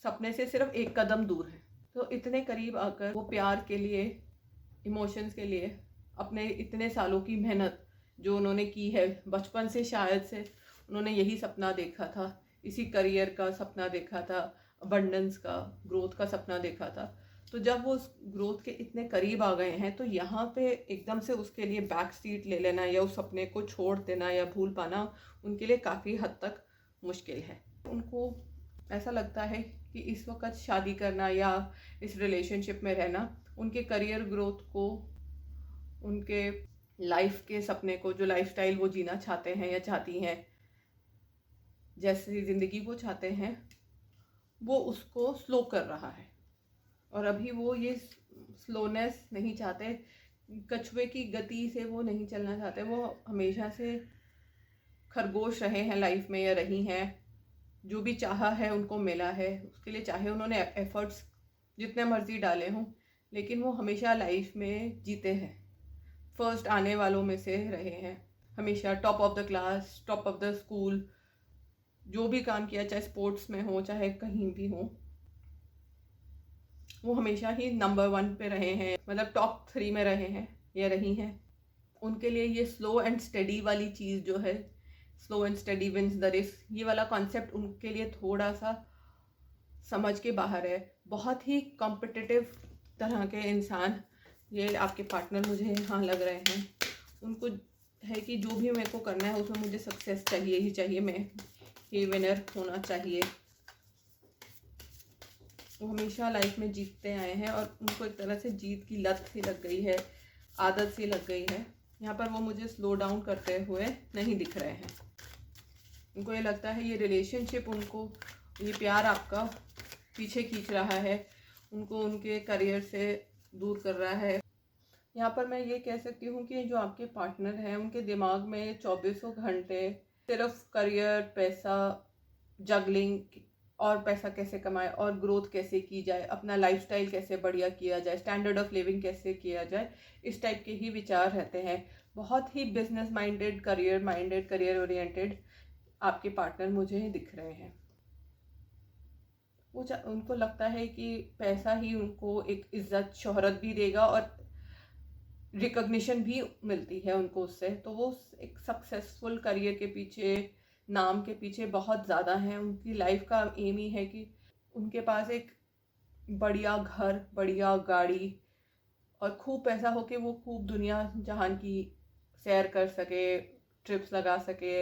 सपने से सिर्फ एक कदम दूर है। तो इतने करीब आकर वो प्यार के लिए, इमोशंस के लिए, अपने इतने सालों की मेहनत जो उन्होंने की है, बचपन से शायद से उन्होंने यही सपना देखा था, इसी करियर का सपना देखा था, अबंडेंस का, ग्रोथ का सपना देखा था। तो जब वो उस ग्रोथ के इतने करीब आ गए हैं, तो यहाँ पे एकदम से उसके लिए बैक सीट ले लेना या उस सपने को छोड़ देना या भूल पाना उनके लिए काफ़ी हद तक मुश्किल है। उनको ऐसा लगता है कि इस वक्त शादी करना या इस रिलेशनशिप में रहना उनके करियर ग्रोथ को, उनके लाइफ के सपने को, जो लाइफस्टाइल वो जीना चाहते हैं या चाहती हैं, जैसी ज़िंदगी वो चाहते हैं, वो उसको स्लो कर रहा है। और अभी वो ये स्लोनेस नहीं चाहते, कछुए की गति से वो नहीं चलना चाहते। वो हमेशा से खरगोश रहे हैं लाइफ में या रही हैं, जो भी चाहा है उनको मिला है। उसके लिए चाहे उन्होंने एफर्ट्स जितने मर्जी डाले हों, लेकिन वो हमेशा लाइफ में जीते हैं, फर्स्ट आने वालों में से रहे हैं, हमेशा top of the class, top of the school, जो भी काम किया, चाहे स्पोर्ट्स में हो चाहे कहीं भी हो, वो हमेशा ही नंबर 1 पे रहे हैं, मतलब टॉप 3 में रहे हैं या रही हैं। उनके लिए ये स्लो एंड स्टडी वाली चीज़ जो है, slow and steady wins the race, ये वाला कॉन्सेप्ट उनके लिए थोड़ा सा समझ के बाहर है। बहुत ही कॉम्पिटिटिव तरह के इंसान ये आपके पार्टनर मुझे यहाँ लग रहे हैं। उनको है कि जो भी मेरे को करना है उसमें मुझे सक्सेस चाहिए ही चाहिए, मैं ही विनर होना चाहिए। वो हमेशा लाइफ में जीतते आए हैं और उनको एक तरह से जीत की लत सी लग गई है, आदत सी लग गई है। यहाँ पर वो मुझे स्लो डाउन करते हुए नहीं दिख रहे हैं। उनको ये लगता है ये रिलेशनशिप, उनको ये प्यार आपका पीछे खींच रहा है, उनको उनके करियर से दूर कर रहा है। यहाँ पर मैं ये कह सकती हूँ कि जो आपके पार्टनर हैं, उनके दिमाग में 24 घंटे सिर्फ करियर, पैसा, जगलिंग, और पैसा कैसे कमाए और ग्रोथ कैसे की जाए, अपना लाइफस्टाइल कैसे बढ़िया किया जाए, स्टैंडर्ड ऑफ लिविंग कैसे किया जाए, इस टाइप के ही विचार रहते हैं। बहुत ही बिजनेस माइंडेड, करियर ओरिएंटेड आपके पार्टनर मुझे दिख रहे हैं। वो उनको लगता है कि पैसा ही उनको एक इज्जत, शोहरत भी देगा और रिकॉग्निशन भी मिलती है उनको उससे। तो वो एक सक्सेसफुल करियर के पीछे, नाम के पीछे बहुत ज़्यादा हैं। उनकी लाइफ का एम ही है कि उनके पास एक बढ़िया घर, बढ़िया गाड़ी और खूब पैसा हो के वो खूब दुनिया जहान की सैर कर सके, ट्रिप्स लगा सके,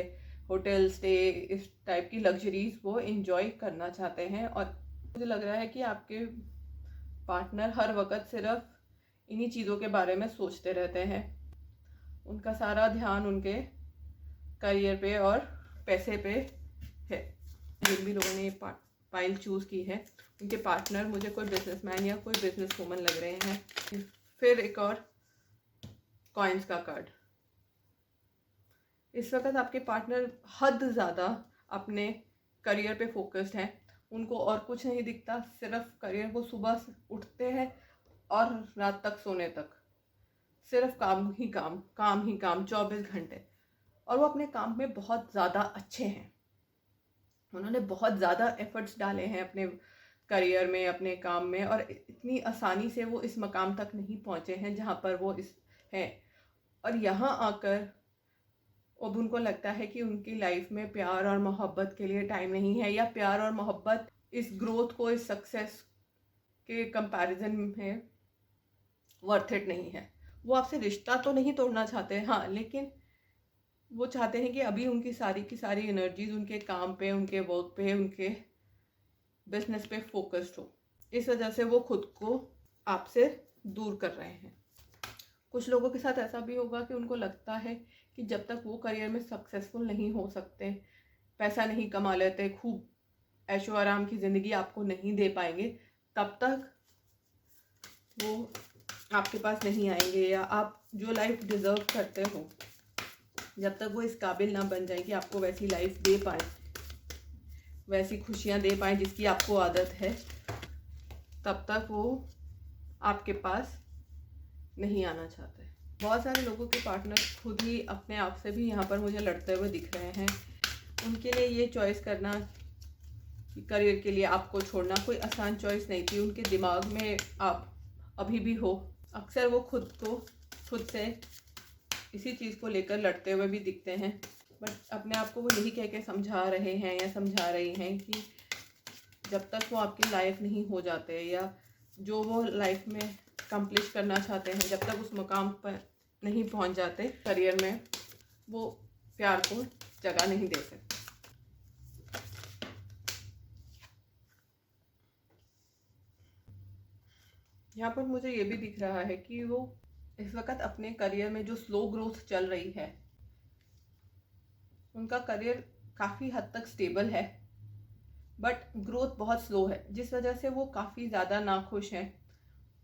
होटल स्टे, इस टाइप की लग्जरीज वो एंजॉय करना चाहते हैं। और मुझे लग रहा है कि आपके पार्टनर हर वक्त सिर्फ इन्हीं चीज़ों के बारे में सोचते रहते हैं। उनका सारा ध्यान उनके करियर पे और पैसे पे है। जिन भी लोगों ने ये फाइल चूज़ की है, उनके पार्टनर मुझे कोई बिजनेसमैन या कोई बिजनेस वूमन लग रहे हैं। फिर एक और कॉइन्स का कार्ड। इस वक्त आपके पार्टनर हद ज़्यादा अपने करियर पे फोकस्ड हैं। उनको और कुछ नहीं दिखता, सिर्फ करियर। वो सुबह उठते हैं और रात तक सोने तक सिर्फ काम ही काम, काम ही काम, 24 घंटे। और वो अपने काम में बहुत ज़्यादा अच्छे हैं। उन्होंने बहुत ज़्यादा एफर्ट्स डाले हैं अपने करियर में, अपने काम में, और इतनी आसानी से वो इस मकाम तक नहीं पहुँचे हैं जहाँ पर वो इस हैं। और यहाँ आकर अब उनको लगता है कि उनकी लाइफ में प्यार और मोहब्बत के लिए टाइम नहीं है, या प्यार और मोहब्बत इस ग्रोथ को, इस सक्सेस के कंपैरिजन में वर्थ इट नहीं है। वो आपसे रिश्ता तो नहीं तोड़ना चाहते, हाँ, लेकिन वो चाहते हैं कि अभी उनकी सारी की सारी एनर्जीज उनके काम पे, उनके वर्क पे, उनके बिजनेस पे फोकस्ड हो। इस वजह से वो खुद को आपसे दूर कर रहे हैं। कुछ लोगों के साथ ऐसा भी होगा कि उनको लगता है कि जब तक वो करियर में सक्सेसफुल नहीं हो सकते, पैसा नहीं कमा लेते, खूब ऐशो आराम की ज़िंदगी आपको नहीं दे पाएंगे, तब तक वो आपके पास नहीं आएंगे, या आप जो लाइफ डिज़र्व करते हो जब तक वो इस काबिल ना बन जाए कि आपको वैसी लाइफ दे पाए, वैसी खुशियाँ दे पाए जिसकी आपको आदत है, तब तक वो आपके पास नहीं आना चाहते। बहुत सारे लोगों के पार्टनर खुद ही अपने आप से भी यहाँ पर मुझे लड़ते हुए दिख रहे हैं। उनके लिए ये चॉइस करना कि करियर के लिए आपको छोड़ना कोई आसान चॉइस नहीं थी। उनके दिमाग में आप अभी भी हो। अक्सर वो खुद से इसी चीज़ को लेकर लड़ते हुए भी दिखते हैं, बट अपने आप को वो यही कह के समझा रहे हैं या समझा रही हैं कि जब तक वो आपकी लाइफ नहीं हो जाते, या जो वो लाइफ में कंप्लीट करना चाहते हैं, जब तक उस मुकाम पर नहीं पहुंच जाते करियर में, वो प्यार को जगह नहीं दे सकते। यहाँ पर मुझे ये भी दिख रहा है कि वो इस वक्त अपने करियर में जो स्लो ग्रोथ चल रही है, उनका करियर काफ़ी हद तक स्टेबल है, बट ग्रोथ बहुत स्लो है, जिस वजह से वो काफ़ी ज़्यादा नाखुश हैं।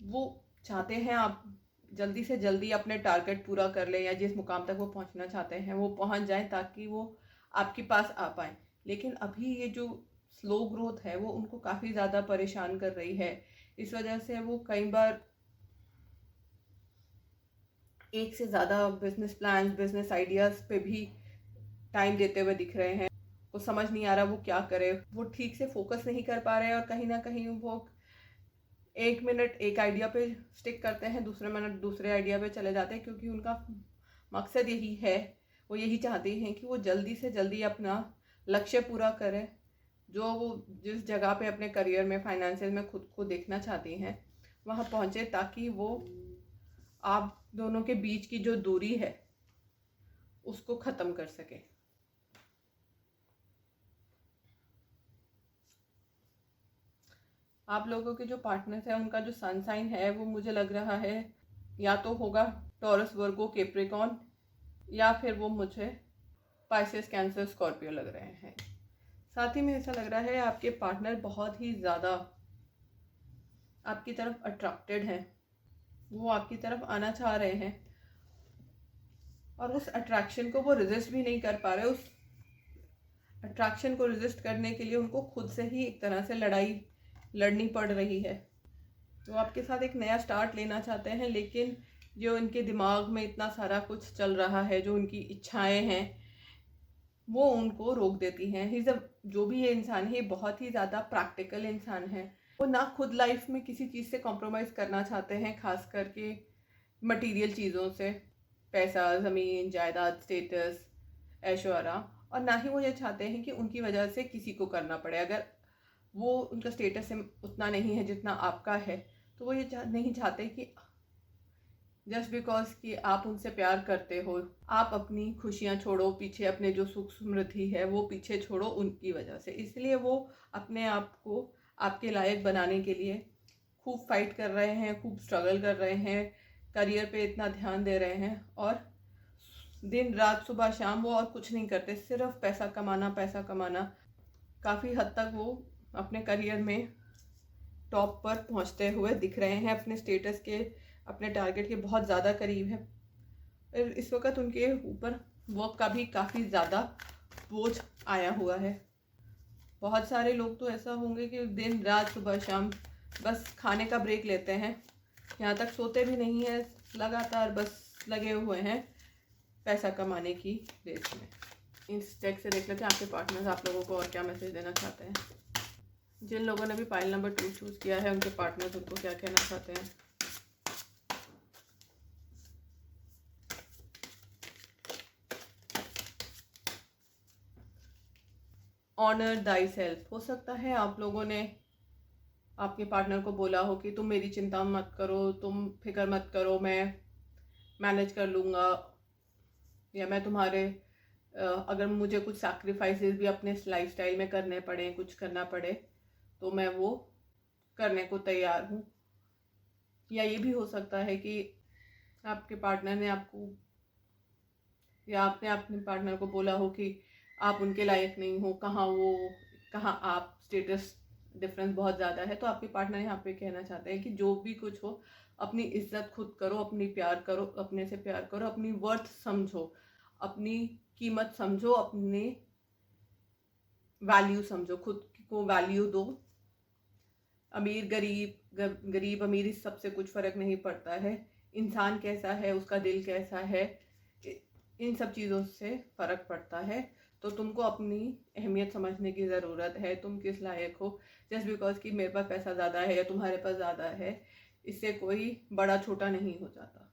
वो चाहते हैं आप जल्दी से जल्दी अपने टारगेट पूरा कर लें, या जिस मुकाम तक वो पहुंचना चाहते हैं वो पहुंच जाएं, ताकि वो आपके पास आ पाएँ। लेकिन अभी ये जो स्लो ग्रोथ है वो उनको काफ़ी ज़्यादा परेशान कर रही है। इस वजह से वो कई बार एक से ज़्यादा बिजनेस प्लान, बिजनेस आइडियाज़ पे भी टाइम देते हुए दिख रहे हैं। वो समझ नहीं आ रहा वो क्या करे, वो ठीक से फोकस नहीं कर पा रहे हैं, और कहीं ना कहीं वो 1 मिनट एक आइडिया पे स्टिक करते हैं, दूसरे मिनट दूसरे आइडिया पे चले जाते हैं, क्योंकि उनका मकसद यही है। वो यही चाहते हैं कि वो जल्दी से जल्दी अपना लक्ष्य पूरा करें, जो वो जिस जगह पे अपने करियर में, फाइनेंशियल में खुद को देखना चाहती हैं, वहाँ पहुँचे, ताकि वो आप दोनों के बीच की जो दूरी है उसको ख़त्म कर सके। आप लोगों के जो पार्टनर्स हैं उनका जो सन साइन है वो मुझे लग रहा है या तो होगा टॉरस, वर्गो, कैप्रिकॉर्न, या फिर वो मुझे पाइसेस, कैंसर, स्कॉर्पियो लग रहे हैं। साथ ही में ऐसा लग रहा है आपके पार्टनर बहुत ही ज़्यादा आपकी तरफ अट्रैक्टेड हैं, वो आपकी तरफ आना चाह रहे हैं, और उस अट्रैक्शन को वो रेजिस्ट भी नहीं कर पा रहे। उस अट्रैक्शन को रेजिस्ट करने के लिए उनको खुद से ही एक तरह से लड़ाई लड़नी पड़ रही है। वो आपके साथ एक नया स्टार्ट लेना चाहते हैं, लेकिन जो उनके दिमाग में इतना सारा कुछ चल रहा है, जो उनकी इच्छाएं हैं, वो उनको रोक देती हैं। ही जब जो भी ये इंसान है, बहुत ही ज़्यादा प्रैक्टिकल इंसान है। वो ना खुद लाइफ में किसी चीज़ से कॉम्प्रोमाइज़ करना चाहते हैं, खास करके मटीरियल चीज़ों से, पैसा, ज़मीन, जायदाद, स्टेटस, ऐशो आराम, और ना ही वो ये चाहते हैं कि उनकी वजह से किसी को करना पड़े। अगर वो उनका स्टेटस उतना नहीं है जितना आपका है, तो वो ये नहीं चाहते कि जस्ट बिकॉज कि आप उनसे प्यार करते हो, आप अपनी खुशियाँ छोड़ो पीछे, अपने जो सुख समृद्धि है वो पीछे छोड़ो उनकी वजह से। इसलिए वो अपने आप को आपके लायक बनाने के लिए खूब फाइट कर रहे हैं, खूब स्ट्रगल कर रहे हैं, करियर पे इतना ध्यान दे रहे हैं, और दिन रात सुबह शाम वो और कुछ नहीं करते, सिर्फ पैसा कमाना, पैसा कमाना। काफ़ी हद तक वो अपने करियर में टॉप पर पहुंचते हुए दिख रहे हैं, अपने स्टेटस के, अपने टारगेट के बहुत ज़्यादा करीब है। इस वक्त उनके ऊपर वर्क का भी काफ़ी ज़्यादा बोझ आया हुआ है। बहुत सारे लोग तो ऐसा होंगे कि दिन रात सुबह शाम बस खाने का ब्रेक लेते हैं, यहाँ तक सोते भी नहीं है, लगातार बस लगे हुए हैं पैसा कमाने की रेस में। इस चेक से देख लेते हैं आपके पार्टनर्स आप लोगों को और क्या मैसेज देना चाहते हैं। जिन लोगों ने भी पाइल नंबर 2 चूज़ किया है, उनके पार्टनर्स उनको क्या कहना चाहते हैं। Honour thy self. हो सकता है आप लोगों ने आपके पार्टनर को बोला हो कि तुम मेरी चिंता मत करो, तुम फिक्र मत करो, मैं मैनेज कर लूँगा, या मैं तुम्हारे अगर मुझे कुछ सैक्रिफाइसेस भी अपने लाइफस्टाइल में करने पड़े, कुछ करना पड़े, तो मैं वो करने को तैयार हूँ। या ये भी हो सकता है कि आपके पार्टनर ने आपको, या आपने अपने पार्टनर को बोला हो कि आप उनके लायक नहीं हो, कहाँ वो, कहाँ आप, स्टेटस डिफरेंस बहुत ज़्यादा है। तो आपके पार्टनर यहाँ पे कहना चाहते हैं कि जो भी कुछ हो अपनी इज्जत खुद करो, अपनी प्यार करो, अपने से प्यार करो, अपनी वर्थ समझो, अपनी कीमत समझो, अपने वैल्यू समझो, खुद को वैल्यू दो। अमीर गरीब, गरीब अमीर इस सबसे कुछ फ़र्क नहीं पड़ता है। इंसान कैसा है, उसका दिल कैसा है, इन सब चीज़ों से फ़र्क पड़ता है। तो तुमको अपनी अहमियत समझने की ज़रूरत है, तुम किस लायक हो। जस्ट बिकॉज कि मेरे पास पैसा ज़्यादा है या तुम्हारे पास ज़्यादा है, इससे कोई बड़ा छोटा नहीं हो जाता।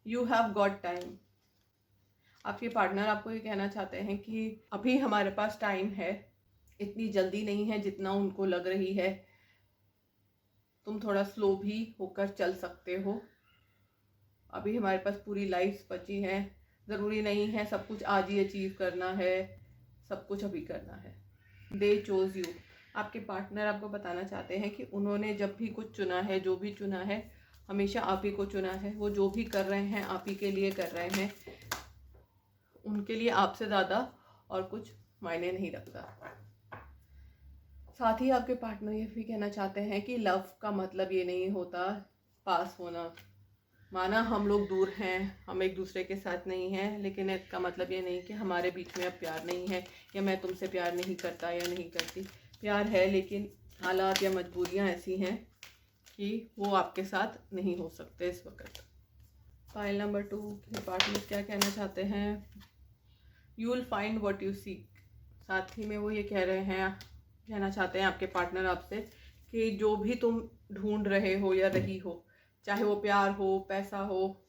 You have got time. आपके पार्टनर आपको ये कहना चाहते हैं कि अभी हमारे पास टाइम है, इतनी जल्दी नहीं है जितना उनको लग रही है, तुम थोड़ा स्लो भी होकर चल सकते हो, अभी हमारे पास पूरी लाइफ बची है, ज़रूरी नहीं है सब कुछ आज ही अचीव करना है, सब कुछ अभी करना है। दे चोज यू। आपके पार्टनर आपको बताना चाहते हैं कि उन्होंने जब भी कुछ चुना है, जो भी चुना है, हमेशा आप ही को चुना है। वो जो भी कर रहे हैं आप ही के लिए कर रहे हैं, उनके लिए आपसे ज़्यादा और कुछ मायने नहीं रखता। साथ ही आपके पार्टनर ये भी कहना चाहते हैं कि लव का मतलब ये नहीं होता पास होना। माना हम लोग दूर हैं, हम एक दूसरे के साथ नहीं हैं, लेकिन इसका मतलब ये नहीं कि हमारे बीच में अब प्यार नहीं है या मैं तुमसे प्यार नहीं करता या नहीं करती। प्यार है, लेकिन हालात या मजबूरियां ऐसी हैं कि वो आपके साथ नहीं हो सकते इस वक्त। फाइल नंबर 2 के पार्टनर क्या कहना चाहते हैं? You will find what you seek. साथ ही में वो ये कहना चाहते हैं आपके पार्टनर आपसे कि जो भी तुम ढूंढ रहे हो या रही हो, चाहे वो प्यार हो, पैसा हो,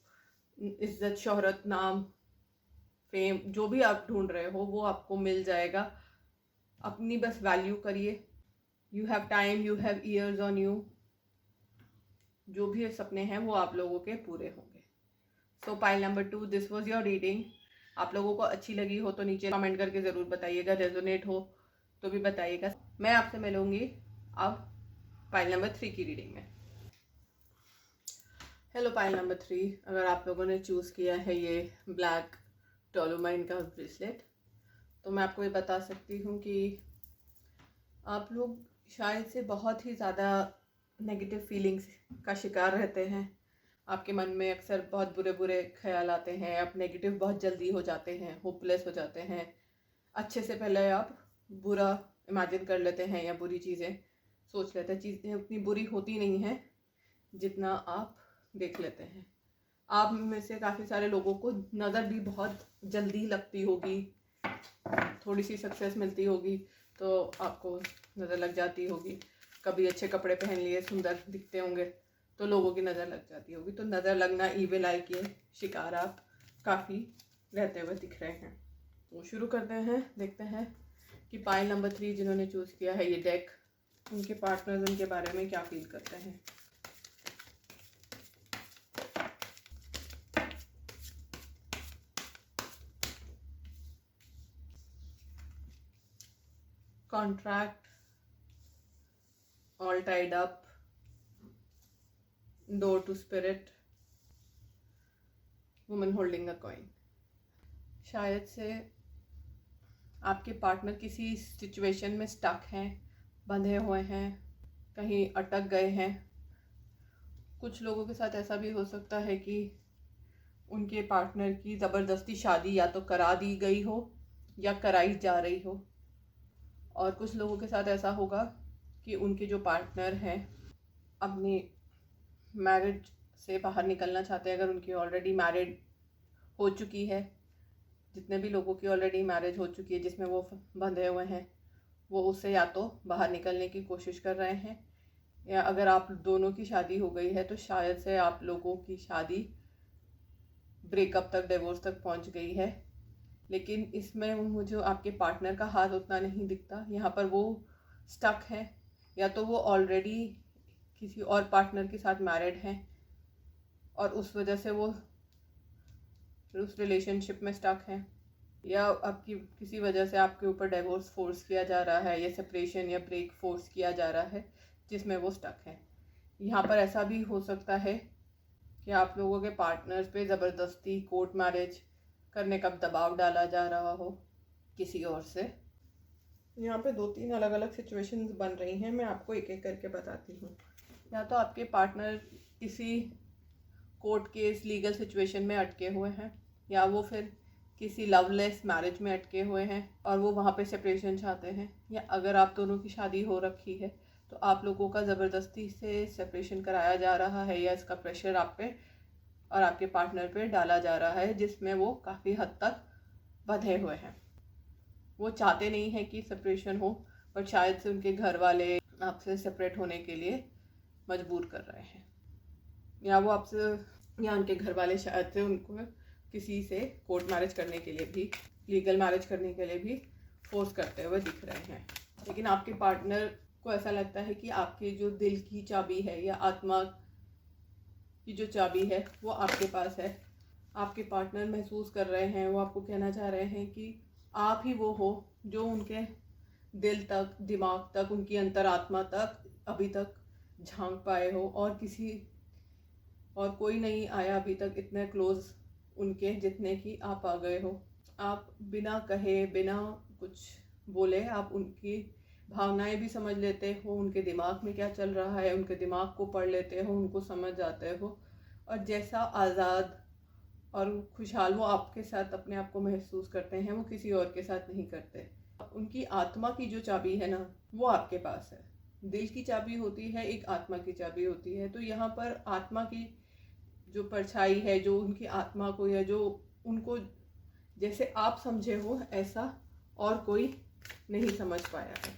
इज्जत, शोहरत, नाम, फेम, जो भी आप ढूंढ रहे हो वो आपको मिल जाएगा। अपनी बस वैल्यू करिए। You have time, you have years on you. जो भी सपने हैं वो आप लोगों के पूरे होंगे। सो pile number 2, this was your reading. आप लोगों को अच्छी लगी हो तो नीचे कमेंट करके ज़रूर बताइएगा, रेजोनेट हो तो भी बताइएगा। मैं आपसे मिलूंगी अब पाइल नंबर 3 की रीडिंग में। हेलो पाइल नंबर 3, अगर आप लोगों ने चूज़ किया है ये ब्लैक टोलुमाइन का ब्रेसलेट, तो मैं आपको ये बता सकती हूँ कि आप लोग शायद से बहुत ही ज़्यादा नेगेटिव फीलिंग्स का शिकार रहते हैं। आपके मन में अक्सर बहुत बुरे बुरे ख्याल आते हैं, आप नेगेटिव बहुत जल्दी हो जाते हैं, होपलेस हो जाते हैं। अच्छे से पहले आप बुरा इमेजिन कर लेते हैं या बुरी चीज़ें सोच लेते हैं। चीज़ें उतनी बुरी होती नहीं हैं जितना आप देख लेते हैं। आप में से काफ़ी सारे लोगों को नज़र भी बहुत जल्दी लगती होगी, थोड़ी सी सक्सेस मिलती होगी तो आपको नज़र लग जाती होगी। कभी अच्छे कपड़े पहन लिए, सुंदर दिखते होंगे तो लोगों की नज़र लग जाती होगी। तो नज़र लगना, ईविल आई के शिकार आप काफ़ी रहते हुए दिख रहे हैं। तो शुरू करते हैं, देखते हैं कि पाइल नंबर 3 जिन्होंने चूज़ किया है ये डेक, उनके पार्टनर्स उनके बारे में क्या फील करते हैं। Contract, all tied up, door to spirit, woman holding a coin. शायद से आपके पार्टनर किसी सिचुएशन में स्टक हैं, बंधे हुए हैं, कहीं अटक गए हैं। कुछ लोगों के साथ ऐसा भी हो सकता है कि उनके पार्टनर की ज़बरदस्ती शादी या तो करा दी गई हो या कराई जा रही हो। और कुछ लोगों के साथ ऐसा होगा कि उनके जो पार्टनर हैं अपनी मैरिज से बाहर निकलना चाहते हैं। अगर उनकी ऑलरेडी मैरिड हो चुकी है, जितने भी लोगों की ऑलरेडी मैरिज हो चुकी है जिसमें वो बंधे हुए हैं, वो उससे या तो बाहर निकलने की कोशिश कर रहे हैं, या अगर आप दोनों की शादी हो गई है तो शायद से आप लोगों की शादी ब्रेकअप तक, डिवोर्स तक पहुंच गई है। लेकिन इसमें मुझे आपके पार्टनर का हाथ उतना नहीं दिखता। यहाँ पर वो स्टक है, या तो वो ऑलरेडी किसी और पार्टनर के साथ मैरिड हैं और उस वजह से वो उस रिलेशनशिप में स्टक हैं, या आपकी किसी वजह से आपके ऊपर डिवोर्स फोर्स किया जा रहा है या सेपरेशन या ब्रेक फोर्स किया जा रहा है जिसमें वो स्टक है। यहाँ पर ऐसा भी हो सकता है कि आप लोगों के पार्टनर्स पे ज़बरदस्ती कोर्ट मैरिज करने का दबाव डाला जा रहा हो किसी और से। यहाँ पे 2-3 अलग अलग सिचुएशंस बन रही हैं, मैं आपको एक एक करके बताती हूँ। या तो आपके पार्टनर किसी कोर्ट केस लीगल सिचुएशन में अटके हुए हैं, या वो फिर किसी लवलेस मैरिज में अटके हुए हैं और वो वहाँ पे सेपरेशन चाहते हैं, या अगर आप दोनों की शादी हो रखी है तो आप लोगों का ज़बरदस्ती से सेपरेशन कराया जा रहा है, या इसका प्रेशर आप पे और आपके पार्टनर पे डाला जा रहा है, जिसमें वो काफ़ी हद तक बंधे हुए हैं। वो चाहते नहीं हैं कि सेपरेशन हो, पर शायद से उनके घर वाले आपसे सेपरेट होने के लिए मजबूर कर रहे हैं, या वो आपसे, या उनके घर वाले शायद से उनको किसी से कोर्ट मैरिज करने के लिए भी, लीगल मैरिज करने के लिए भी फोर्स करते हुए दिख रहे हैं। लेकिन आपके पार्टनर को ऐसा लगता है कि आपके जो दिल की चाबी है या आत्मा की जो चाबी है वो आपके पास है। आपके पार्टनर महसूस कर रहे हैं, वो आपको कहना चाह रहे हैं कि आप ही वो हो जो उनके दिल तक, दिमाग तक, उनकी अंतरात्मा तक अभी तक झांक पाए हो, और कोई नहीं आया अभी तक इतने क्लोज उनके जितने कि आप आ गए हो। आप बिना कहे, बिना कुछ बोले, आप उनकी भावनाएं भी समझ लेते हो, उनके दिमाग में क्या चल रहा है उनके दिमाग को पढ़ लेते हो, उनको समझ जाते हो, और जैसा आज़ाद और खुशहाल वो आपके साथ अपने आप को महसूस करते हैं, वो किसी और के साथ नहीं करते। उनकी आत्मा की जो चाबी है ना, वो आपके पास है। दिल की चाबी होती है, एक आत्मा की चाबी होती है। तो यहाँ पर आत्मा की जो परछाई है, जो उनकी आत्मा को, या जो उनको जैसे आप समझे हो ऐसा और कोई नहीं समझ पाया है।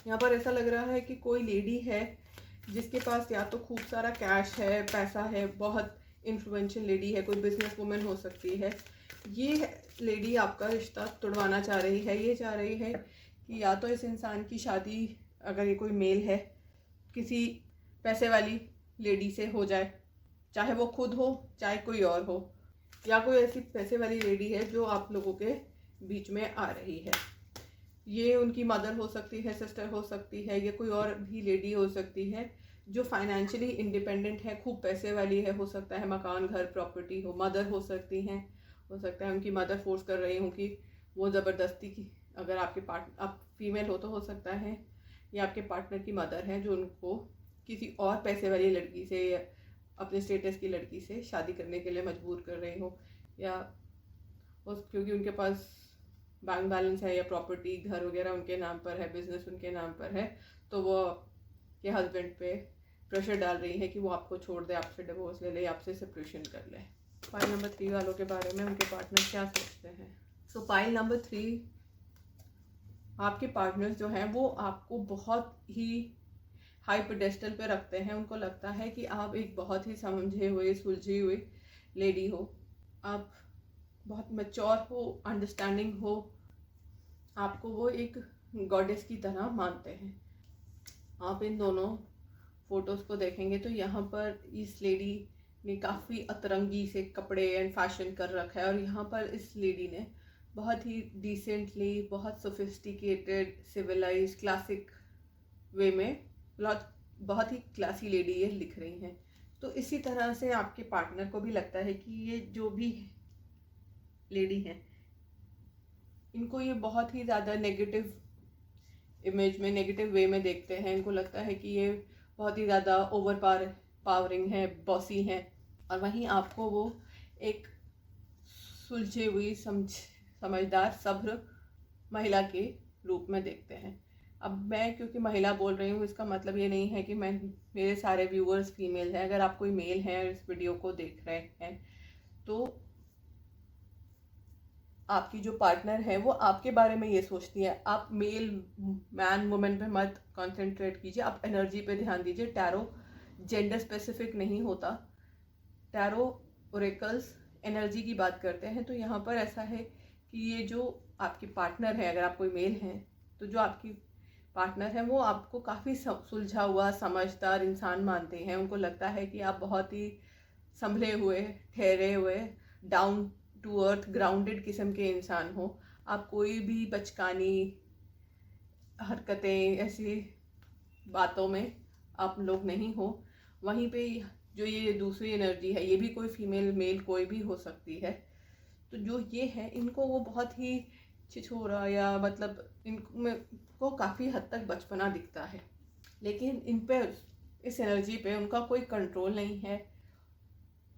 यहाँ पर ऐसा लग रहा है कि कोई लेडी है जिसके पास या तो खूब सारा कैश है, पैसा है, बहुत इन्फ्लुएंशियल लेडी है, कोई बिजनेस वुमेन हो सकती है। ये लेडी आपका रिश्ता तोड़वाना चाह रही है। ये चाह रही है कि या तो इस इंसान की शादी, अगर ये कोई मेल है, किसी पैसे वाली लेडी से हो जाए, चाहे वो खुद हो चाहे कोई और हो, या कोई ऐसी पैसे वाली लेडी है जो आप लोगों के बीच में आ रही है। ये उनकी मदर हो सकती है, सिस्टर हो सकती है, ये कोई और भी लेडी हो सकती है जो फाइनेंशियली इंडिपेंडेंट है, खूब पैसे वाली है, हो सकता है मकान, घर, प्रॉपर्टी हो। मदर हो सकती हैं, हो सकता है उनकी मदर फोर्स कर रही हूँ कि वो ज़बरदस्ती की, अगर आपके आप फीमेल हो तो हो सकता है या आपके पार्टनर की मदर है जो उनको किसी और पैसे वाली लड़की से या अपने स्टेटस की लड़की से शादी करने के लिए मजबूर कर रही हो, या क्योंकि उनके पास बैंक बैलेंस है या प्रॉपर्टी, घर वगैरह उनके नाम पर है, बिजनेस उनके नाम पर है, तो वो के हस्बैंड पे प्रेशर डाल रही है कि वो आपको छोड़ दे, आपसे डिवोर्स ले ले, आपसे सेपरेशन कर ले। पाइल नंबर 3 वालों के बारे में उनके पार्टनर क्या सोचते हैं। सो पाइल नंबर 3, आपके पार्टनर्स जो हैं वो आपको बहुत ही हाई पेडेस्टल पे रखते हैं। उनको लगता है कि आप एक बहुत ही समझे हुए, सुलझी हुई लेडी हो, आप बहुत मैच्योर हो, अंडरस्टैंडिंग हो, आपको वो एक गॉडेस की तरह मानते हैं। आप इन दोनों फोटोज़ को देखेंगे तो यहाँ पर इस लेडी ने काफ़ी अतरंगी से कपड़े एंड फैशन कर रखा है, और यहाँ पर इस लेडी ने बहुत ही डिसेंटली, बहुत सोफिस्टिकेटेड, सिविलाइज, क्लासिक वे में बहुत ही क्लासी लेडी ये लिख रही हैं। तो इसी तरह से आपके पार्टनर को भी लगता है कि ये जो भी लेडी हैं, इनको ये बहुत ही ज़्यादा नेगेटिव इमेज में, नेगेटिव वे में देखते हैं। इनको लगता है कि ये बहुत ही ज़्यादा ओवर पावरिंग है, बॉसी हैं, और वहीं आपको वो एक सुलझी हुई, समझदार, सब्र महिला के रूप में देखते हैं। अब मैं क्योंकि महिला बोल रही हूँ, इसका मतलब ये नहीं है कि मेरे सारे व्यूअर्स फीमेल हैं। अगर आप कोई मेल हैं और इस वीडियो को देख रहे हैं तो आपकी जो पार्टनर है वो आपके बारे में ये सोचती है। आप मैन वुमेन पे मत कंसंट्रेट कीजिए, आप एनर्जी पे ध्यान दीजिए। टैरो जेंडर स्पेसिफिक नहीं होता, टैरो ओरेकल्स एनर्जी की बात करते हैं। तो यहाँ पर ऐसा है कि ये जो आपकी पार्टनर है, अगर आप कोई मेल हैं तो जो आपकी पार्टनर है वो आपको काफ़ी सुलझा हुआ, समझदार इंसान मानते हैं। उनको लगता है कि आप बहुत ही संभले हुए, ठहरे हुए, डाउन टू अर्थ, ग्राउंडेड किस्म के इंसान हो। आप कोई भी बचकानी हरकतें, ऐसी बातों में आप लोग नहीं हो। वहीं पे जो ये दूसरी एनर्जी है, ये भी कोई फीमेल मेल कोई भी हो सकती है। तो जो ये है, इनको वो बहुत ही छिछोरा, या मतलब इनको काफ़ी हद तक बचपना दिखता है, लेकिन इन पे इस एनर्जी पे उनका कोई कंट्रोल नहीं है।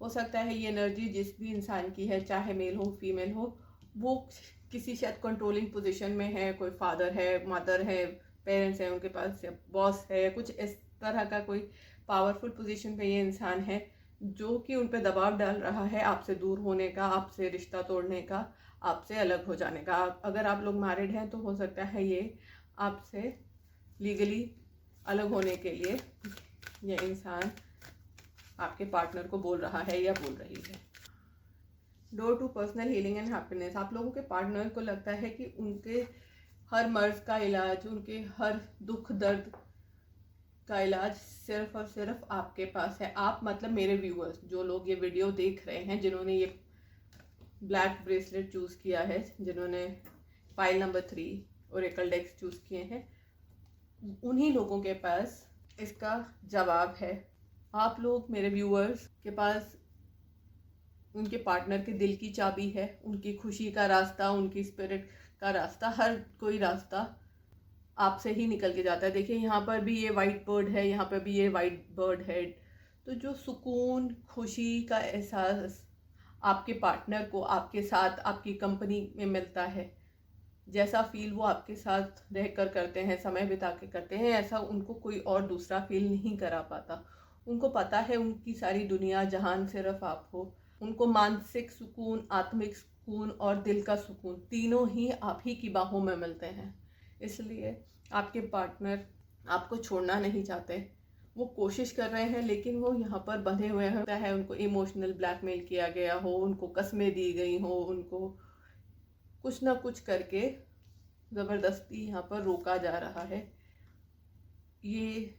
हो सकता है ये एनर्जी जिस भी इंसान की है, चाहे मेल हो फीमेल हो, वो किसी शायद कंट्रोलिंग पोजीशन में है, कोई फादर है, मदर है, पेरेंट्स हैं उनके पास, या बॉस है, कुछ इस तरह का कोई पावरफुल पोजीशन पे ये इंसान है जो कि उन पे दबाव डाल रहा है आपसे दूर होने का, आपसे रिश्ता तोड़ने का, आपसे अलग हो जाने का। अगर आप लोग मैरिड हैं तो हो सकता है ये आपसे लीगली अलग होने के लिए ये इंसान आपके पार्टनर को बोल रहा है या बोल रही है। Door to personal healing and happiness. आप लोगों के पार्टनर को लगता है कि उनके हर मर्ज का इलाज, उनके हर दुख दर्द का इलाज सिर्फ और सिर्फ आपके पास है। आप मतलब मेरे व्यूअर्स, जो लोग ये वीडियो देख रहे हैं, जिन्होंने ये ब्लैक ब्रेसलेट चूज़ किया है, जिन्होंने पाइल नंबर 3 ओरेकल डेक्स चूज़ किए हैं, उन्हीं लोगों के पास इसका जवाब है। आप लोग मेरे व्यूअर्स के पास उनके पार्टनर के दिल की चाबी है, उनकी खुशी का रास्ता, उनकी स्पिरिट का रास्ता, हर कोई रास्ता आपसे ही निकल के जाता है। देखिए यहाँ पर भी ये वाइट बर्ड है, यहाँ पर भी ये वाइट बर्ड है। तो जो सुकून, खुशी का एहसास आपके पार्टनर को आपके साथ, आपकी कंपनी में मिलता है, जैसा फील वो आपके साथ रहकर करते हैं, समय बिता के करते हैं, ऐसा उनको कोई और दूसरा फील नहीं करा पाता। उनको पता है उनकी सारी दुनिया जहान सिर्फ आप हो। उनको मानसिक सुकून, आत्मिक सुकून और दिल का सुकून, तीनों ही आप ही की बाहों में मिलते हैं। इसलिए आपके पार्टनर आपको छोड़ना नहीं चाहते। वो कोशिश कर रहे हैं, लेकिन वो यहाँ पर बंधे हुए होता है। उनको इमोशनल ब्लैकमेल किया गया हो, उनको कस्में दी गई हो, उनको कुछ ना कुछ करके ज़बरदस्ती यहाँ पर रोका जा रहा है। ये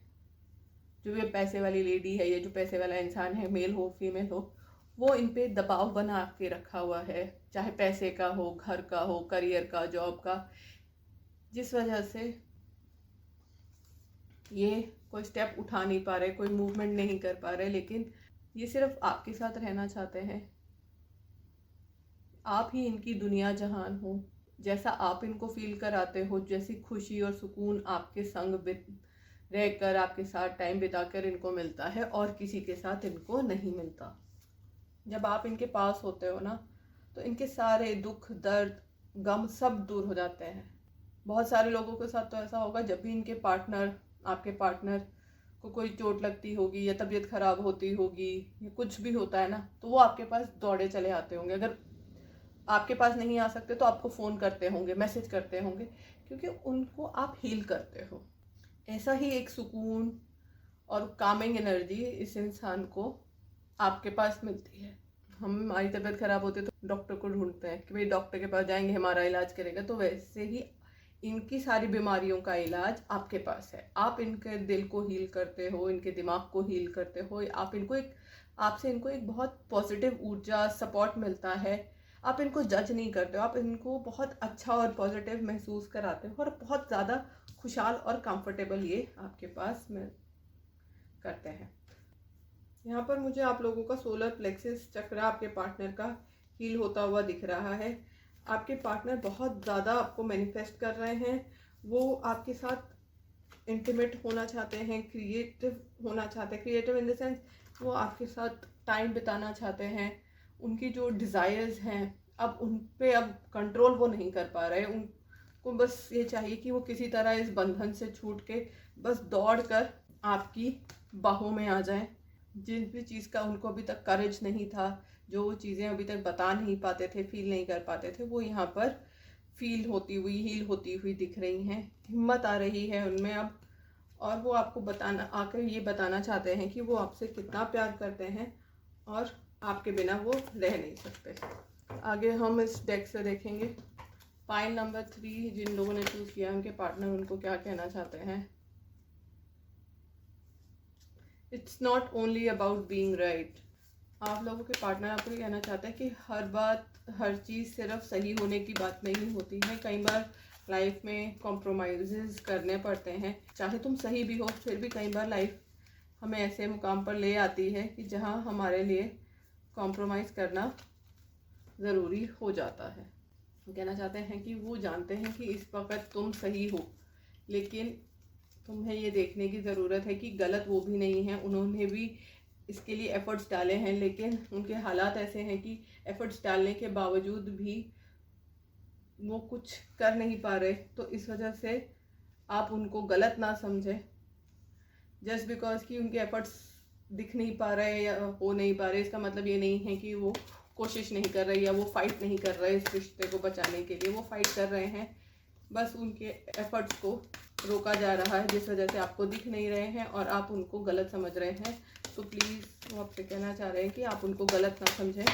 जो ये पैसे वाली लेडी है, ये जो पैसे वाला इंसान है, मेल हो फीमेल हो, वो इन पे दबाव बना के रखा हुआ है, चाहे पैसे का हो, घर का हो, करियर का, जॉब का, जिस वजह से ये कोई स्टेप उठा नहीं पा रहे, कोई मूवमेंट नहीं कर पा रहे। लेकिन ये सिर्फ आपके साथ रहना चाहते हैं। आप ही इनकी दुनिया जहान हो, जैसा आप इनको फील कराते हो, जैसी खुशी और सुकून आपके संग रहकर, आपके साथ टाइम बिताकर इनको मिलता है, और किसी के साथ इनको नहीं मिलता। जब आप इनके पास होते हो ना, तो इनके सारे दुख दर्द गम सब दूर हो जाते हैं। बहुत सारे लोगों के साथ तो ऐसा होगा, जब भी इनके पार्टनर, आपके पार्टनर को कोई चोट लगती होगी या तबीयत खराब होती होगी या कुछ भी होता है ना, तो वो आपके पास दौड़े चले आते होंगे। अगर आपके पास नहीं आ सकते तो आपको फ़ोन करते होंगे, मैसेज करते होंगे, क्योंकि उनको आप हील करते हो। ऐसा ही एक सुकून और कामिंग एनर्जी इस इंसान को आपके पास मिलती है। हमारी तबीयत खराब होती है तो डॉक्टर को ढूंढते हैं कि भाई डॉक्टर के पास जाएंगे, हमारा इलाज करेगा। तो वैसे ही इनकी सारी बीमारियों का इलाज आपके पास है। आप इनके दिल को हील करते हो, इनके दिमाग को हील करते हो। आप इनको आपसे इनको एक बहुत पॉजिटिव ऊर्जा, सपोर्ट मिलता है। आप इनको जज नहीं करते हो, आप इनको बहुत अच्छा और पॉजिटिव महसूस कराते हो, और बहुत ज़्यादा खुशहाल और कंफर्टेबल ये आपके पास में करते हैं। यहाँ पर मुझे आप लोगों का सोलर प्लेक्सिस चक्र आपके पार्टनर का हील होता हुआ दिख रहा है। आपके पार्टनर बहुत ज़्यादा आपको मैनिफेस्ट कर रहे हैं। वो आपके साथ इंटीमेट होना चाहते हैं, क्रिएटिव होना चाहते हैं। क्रिएटिव इन द सेंस वो आपके साथ टाइम बिताना चाहते हैं। उनकी जो डिज़ायर्स हैं, अब उन पे अब कंट्रोल वो नहीं कर पा रहे। उनको बस ये चाहिए कि वो किसी तरह इस बंधन से छूट के बस दौड़ कर आपकी बाहों में आ जाएं। जिस भी चीज़ का उनको अभी तक करेज नहीं था, जो वो चीज़ें अभी तक बता नहीं पाते थे, फील नहीं कर पाते थे, वो यहाँ पर फील होती हुई, हील होती हुई दिख रही हैं। हिम्मत आ रही है उनमें अब, और वो आपको आकर ये बताना चाहते हैं कि वो आपसे कितना प्यार करते हैं और आपके बिना वो रह नहीं सकते। आगे हम इस डेक से देखेंगे पाइल नंबर 3 जिन लोगों ने चूज़ किया, उनके पार्टनर उनको क्या कहना चाहते हैं। It's not only about being right. आप लोगों के पार्टनर आपको ये कहना चाहते हैं कि हर बात, हर चीज़ सिर्फ सही होने की बात नहीं होती है। कई बार लाइफ में कॉम्प्रोमाइज़ करने पड़ते हैं। चाहे तुम सही भी हो, फिर भी कई बार लाइफ हमें ऐसे मुकाम पर ले आती है कि जहाँ हमारे लिए कॉम्प्रोमाइज़ करना ज़रूरी हो जाता है। वो कहना चाहते हैं कि वो जानते हैं कि इस वक्त तुम सही हो, लेकिन तुम्हें ये देखने की ज़रूरत है कि गलत वो भी नहीं है, उन्होंने भी इसके लिए एफ़र्ट्स डाले हैं, लेकिन उनके हालात ऐसे हैं कि एफ़र्ट्स डालने के बावजूद भी वो कुछ कर नहीं पा रहे। तो इस वजह से आप उनको गलत ना समझें, जस्ट बिकॉज कि उनके एफ़र्ट्स दिख नहीं पा रहे या हो नहीं पा रहे, इसका मतलब ये नहीं है कि वो कोशिश नहीं कर रहे या वो फाइट नहीं कर रहे इस रिश्ते को बचाने के लिए। वो फाइट कर रहे हैं, बस उनके एफ़र्ट्स को रोका जा रहा है जिस वजह से आपको दिख नहीं रहे हैं और आप उनको गलत समझ रहे हैं। तो प्लीज़ वो आपसे कहना चाह रहे हैं कि आप उनको गलत ना समझें।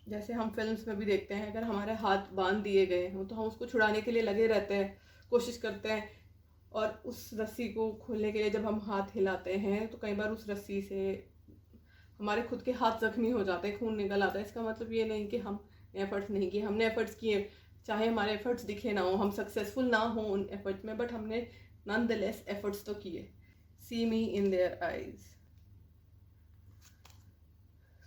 जैसे हम फिल्म्स में भी देखते हैं, अगर हमारे हाथ बांध दिए गए हों तो हम उसको छुड़ाने के लिए लगे रहते हैं, कोशिश करते हैं, और उस रस्सी को खोलने के लिए जब हम हाथ हिलाते हैं तो कई बार उस रस्सी से हमारे खुद के हाथ जख्मी हो जाते हैं, खून निकल आता है। इसका मतलब ये नहीं कि हम एफ़र्ट्स नहीं किए, हमने एफ़र्ट्स किए, चाहे हमारे एफ़र्ट्स दिखे ना हो, हम सक्सेसफुल ना हो उन एफ़र्ट्स में, बट हमने नॉन द लेस एफ़र्ट्स तो किए। See me in their eyes,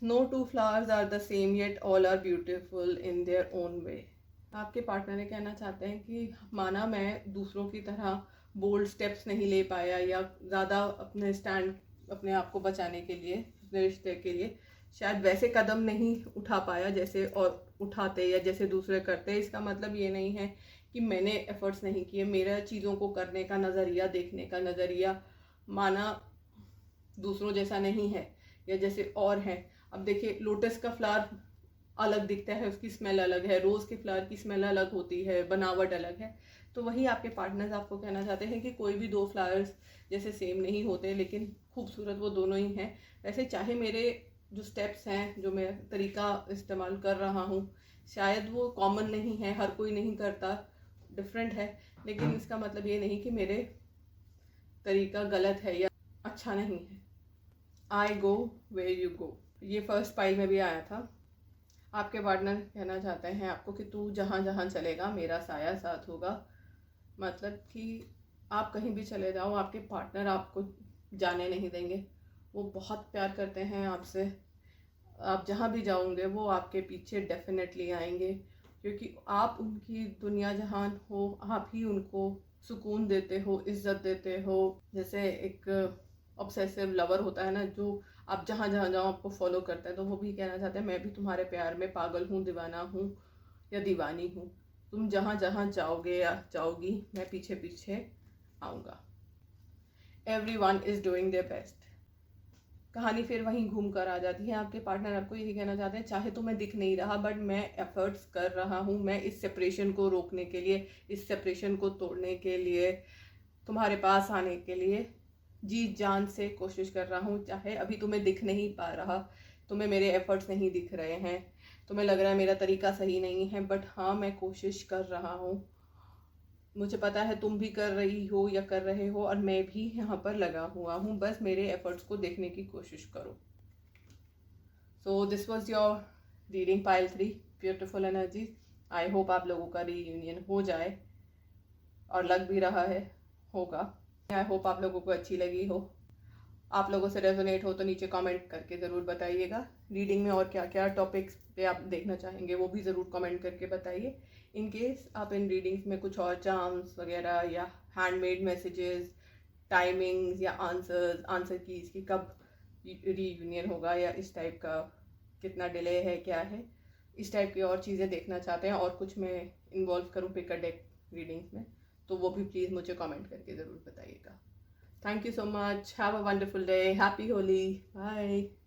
no two flowers are the same yet all are beautiful in their own way. आपके पार्टनर ये कहना चाहते हैं कि माना मैं दूसरों की तरह बोल्ड स्टेप्स नहीं ले पाया या ज़्यादा अपने स्टैंड, अपने आप को बचाने के लिए, अपने रिश्ते के लिए शायद वैसे कदम नहीं उठा पाया जैसे और उठाते या जैसे दूसरे करते। इसका मतलब ये नहीं है कि मैंने एफ़र्ट्स नहीं किए, मेरा चीज़ों को करने का नज़रिया, देखने का नज़रिया माना दूसरों जैसा नहीं है या जैसे और है। अब देखिए, लोटस का फ्लावर अलग दिखता है, उसकी स्मेल अलग है, रोज़ के फ्लावर की स्मेल अलग होती है, बनावट अलग है। तो वही आपके पार्टनर्स आपको कहना चाहते हैं कि कोई भी दो फ्लावर्स जैसे सेम नहीं होते, लेकिन खूबसूरत वो दोनों ही हैं। वैसे चाहे मेरे जो स्टेप्स हैं, जो मैं तरीका इस्तेमाल कर रहा हूँ, शायद वो कॉमन नहीं है, हर कोई नहीं करता, डिफरेंट है, लेकिन इसका मतलब ये नहीं कि मेरे तरीका गलत है या अच्छा नहीं है। आई गो वेयर यू गो, ये फर्स्ट पाइल में भी आया था। आपके पार्टनर कहना चाहते हैं आपको कि तू जहाँ जहाँ चलेगा मेरा साया साथ होगा। मतलब कि आप कहीं भी चले जाओ, आपके पार्टनर आपको जाने नहीं देंगे। वो बहुत प्यार करते हैं आपसे, आप जहाँ भी जाओगे वो आपके पीछे डेफिनेटली आएंगे, क्योंकि आप उनकी दुनिया जहान हो, आप ही उनको सुकून देते हो, इज्जत देते हो। जैसे एक ऑब्सेसिव लवर होता है ना, जो आप जहाँ जहाँ जाओ आपको फॉलो करता है, तो वो भी कहना चाहते हैं मैं भी तुम्हारे प्यार में पागल हूँ, दीवाना हूँ या दीवानी हूँ। तुम जहाँ जहाँ जाओगे या जाओगी, मैं पीछे पीछे आऊँगा। Everyone is doing their best. कहानी फिर वहीं घूम कर आ जाती है। आपके पार्टनर आपको यही कहना चाहते हैं, चाहे तुम्हें दिख नहीं रहा, बट मैं एफर्ट्स कर रहा हूँ, मैं इस सेपरेशन को रोकने के लिए, इस सेपरेशन को तोड़ने के लिए, तुम्हारे पास आने के लिए जी जान से कोशिश कर रहा हूँ। चाहे अभी तुम्हें दिख नहीं पा रहा, तुम्हें मेरे एफर्ट्स नहीं दिख रहे हैं, तुम्हें लग रहा है मेरा तरीका सही नहीं है, बट हाँ मैं कोशिश कर रहा हूँ। मुझे पता है तुम भी कर रही हो या कर रहे हो, और मैं भी यहाँ पर लगा हुआ हूँ, बस मेरे एफर्ट्स को देखने की कोशिश करो। So this was your reading pile 3, beautiful energy. I hope आप लोगों का रीयूनियन हो जाए, और लग भी रहा है होगा। आई होप आप लोगों को अच्छी लगी हो। आप लोगों से रेजोनेट हो तो नीचे कमेंट करके ज़रूर बताइएगा। रीडिंग में और क्या क्या टॉपिक्स पे आप देखना चाहेंगे वो भी ज़रूर कमेंट करके बताइए। इन केस आप इन रीडिंग्स में कुछ और चार्म्स वगैरह या हैंडमेड मैसेजेस, टाइमिंग्स या आंसर कीज कि कब रीयूनियन होगा या इस टाइप का कितना डिले है, क्या है, इस टाइप की और चीज़ें देखना चाहते हैं और कुछ मैं इन्वॉल्व करूँ पिक अ डेक रीडिंग्स में, तो वो भी प्लीज़ मुझे कमेंट करके ज़रूर बताइएगा। Thank you so much. Have a wonderful day. Happy Holi. Bye.